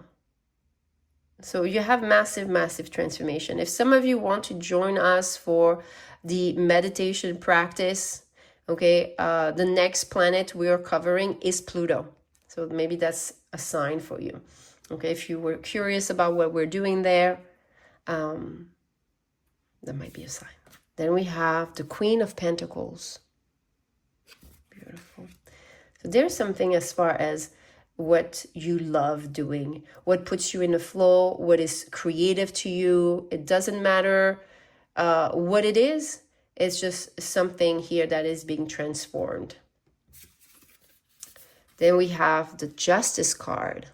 Speaker 1: So you have massive, massive transformation. If some of you want to join us for the meditation practice, okay, the next planet we are covering is Pluto. So maybe that's a sign for you. Okay, if you were curious about what we're doing there, that might be a sign. Then we have the Queen of Pentacles. Beautiful. So there's something as far as what you love doing, what puts you in the flow, what is creative to you. It doesn't matter what it is. It's just something here that is being transformed. Then we have the Justice card.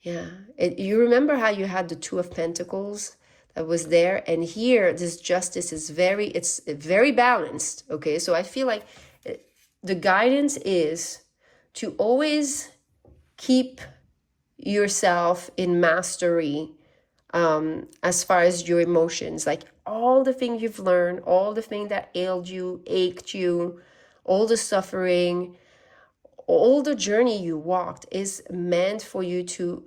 Speaker 1: Yeah, you remember how you had the Two of Pentacles that was there, and here this Justice is it's very balanced. Okay, so I feel like the guidance is to always keep yourself in mastery as far as your emotions, like all the things you've learned, all the things that ailed you, ached you, all the suffering, all the journey you walked is meant for you to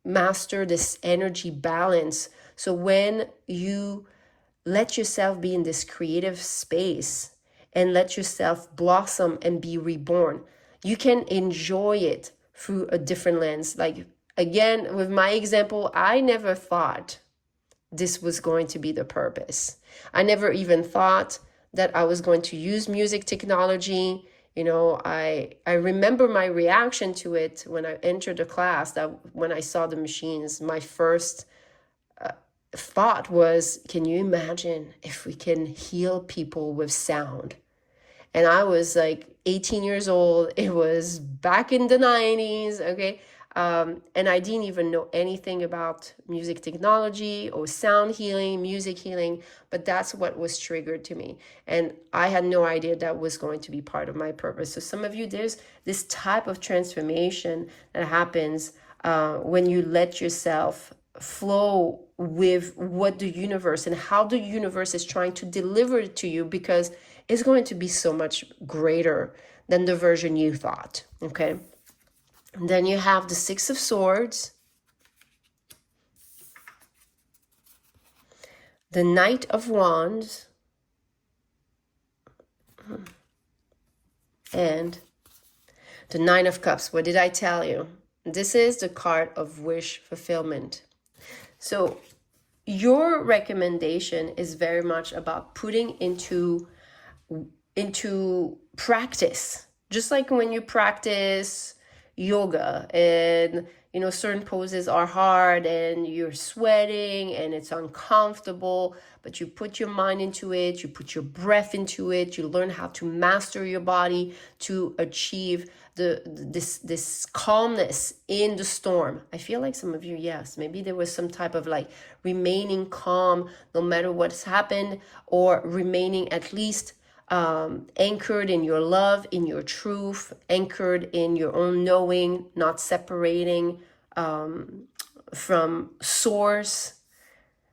Speaker 1: master this energy balance. So when you let yourself be in this creative space and let yourself blossom and be reborn, you can enjoy it through a different lens. Like, again, with my example, I never thought this was going to be the purpose. I never even thought that I was going to use music technology. You know, I remember my reaction to it when I entered the class, that when I saw the machines, my first thought was, can you imagine if we can heal people with sound? And I was like 18 years old. It was back in the 90s, okay? And I didn't even know anything about music technology or sound healing, music healing, but that's what was triggered to me. And I had no idea that was going to be part of my purpose. So some of you, there's this type of transformation that happens when you let yourself flow with what the universe and how the universe is trying to deliver it to you, because it's going to be so much greater than the version you thought, okay? And then you have the Six of Swords, the Knight of Wands, and the Nine of Cups. What did I tell you? This is the card of wish fulfillment. So your recommendation is very much about putting into practice, just like when you practice yoga and you know certain poses are hard and you're sweating and it's uncomfortable, but you put your mind into it, you put your breath into it, you learn how to master your body to achieve this calmness in the storm. I feel like some of you, yes, maybe there was some type of like remaining calm no matter what's happened, or remaining at least anchored in your love, in your truth, anchored in your own knowing, not separating from source,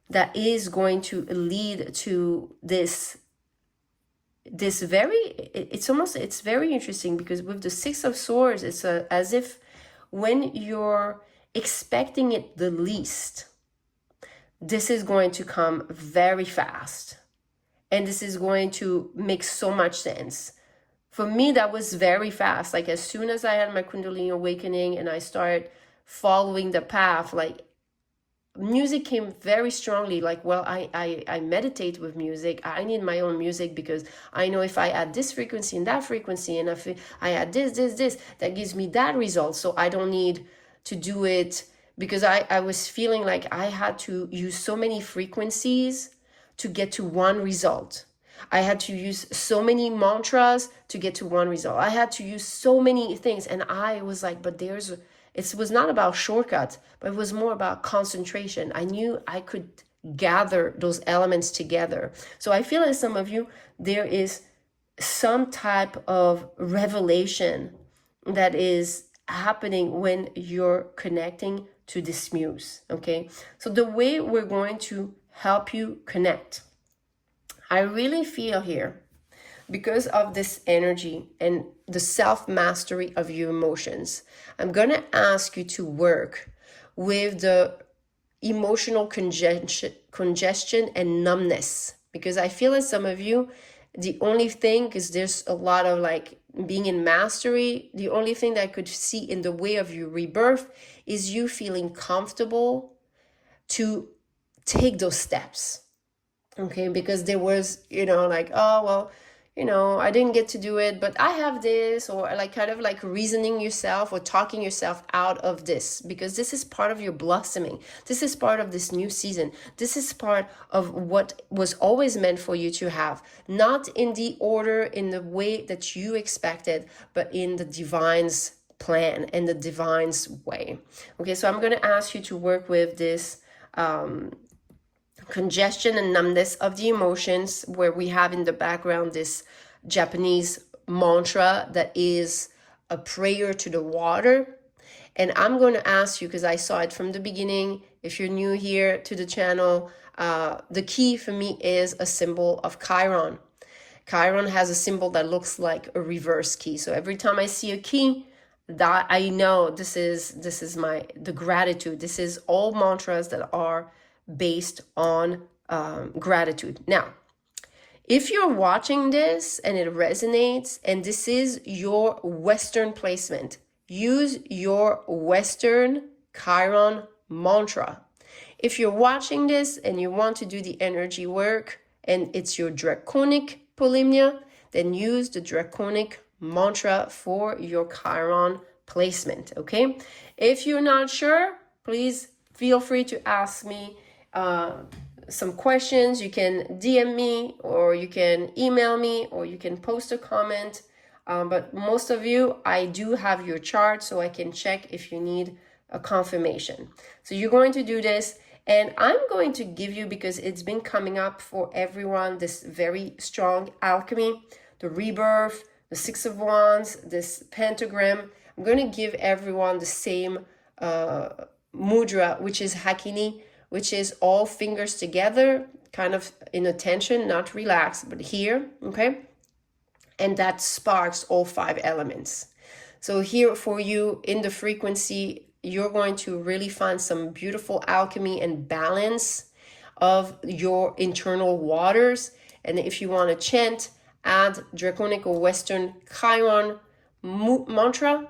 Speaker 1: that is going to lead to this very, it's very interesting, because with the Six of Swords, it's as if when you're expecting it the least, this is going to come very fast. And this is going to make so much sense. For me, that was very fast. Like as soon as I had my Kundalini awakening and I started following the path, like music came very strongly. Like, well, I meditate with music. I need my own music because I know if I add this frequency and that frequency, and if I add this, that gives me that result. So I don't need to do it because I was feeling like I had to use so many frequencies to get to one result. I had to use so many mantras to get to one result. I had to use so many things. And I was like, but it was not about shortcuts, but it was more about concentration. I knew I could gather those elements together. So I feel as some of you, there is some type of revelation that is happening when you're connecting to this muse. Okay, so the way we're going to help you connect, I really feel here, because of this energy and the self-mastery of your emotions, I'm going to ask you to work with the emotional congestion and numbness, because I feel as some of you, the only thing is there's a lot of like being in mastery. The only thing that I could see in the way of your rebirth is you feeling comfortable to take those steps. Okay, because there was, like, oh, well, I didn't get to do it, but I have this, or like kind of like reasoning yourself or talking yourself out of this, because this is part of your blossoming. This is part of this new season. This is part of what was always meant for you to have, not in the order, in the way that you expected, but in the divine's plan and the divine's way. Okay, so I'm going to ask you to work with this congestion and numbness of the emotions, where we have in the background this Japanese mantra that is a prayer to the water. And I'm going to ask you, because I saw it from the beginning, if you're new here to the channel, the key for me is a symbol of Chiron. Chiron has a symbol that looks like a reverse key. So every time I see a key, that I know this is the gratitude. This is all mantras that are based on gratitude. Now, if you're watching this and it resonates, and this is your Western placement, use your Western Chiron mantra. If you're watching this and you want to do the energy work and it's your draconic Polyhymnia, then use the draconic mantra for your Chiron placement. Okay, if you're not sure, please feel free to ask me some questions. You can DM me, or you can email me, or you can post a comment. But most of you, I do have your chart, so I can check if you need a confirmation. So you're going to do this, and I'm going to give you, because it's been coming up for everyone, this very strong alchemy, the rebirth, the Six of Wands, this pentagram. I'm going to give everyone the same mudra, which is Hakini, which is all fingers together, kind of in a tension, not relaxed, but here, okay? And that sparks all 5 elements. So here for you in the frequency, you're going to really find some beautiful alchemy and balance of your internal waters. And if you want to chant, add draconic or Western Chiron mantra,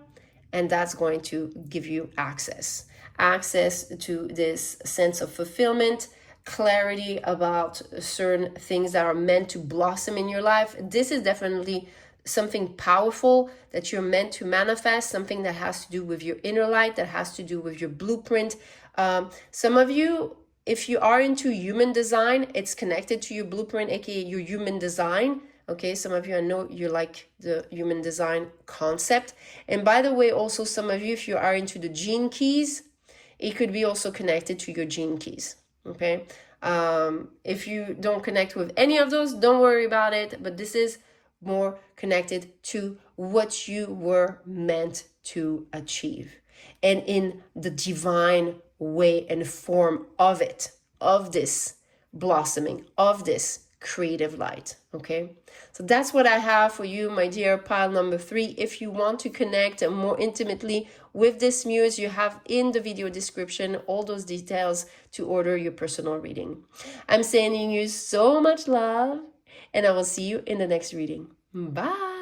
Speaker 1: and that's going to give you access to this sense of fulfillment, clarity about certain things that are meant to blossom in your life. This is definitely something powerful that you're meant to manifest, something that has to do with your inner light, that has to do with your blueprint. Some of you, if you are into human design, it's connected to your blueprint, aka your human design. Okay, some of you, I know you like the human design concept. And by the way, also some of you, if you are into the gene keys, it could be also connected to your gene keys. Okay, if you don't connect with any of those, don't worry about it. But this is more connected to what you were meant to achieve, and in the divine way and form of it, of this blossoming, of this creative light. Okay, so that's what I have for you, my dear pile number 3. If you want to connect more intimately with this muse, you have in the video description all those details to order your personal reading. I'm sending you so much love, and I will see you in the next reading. Bye.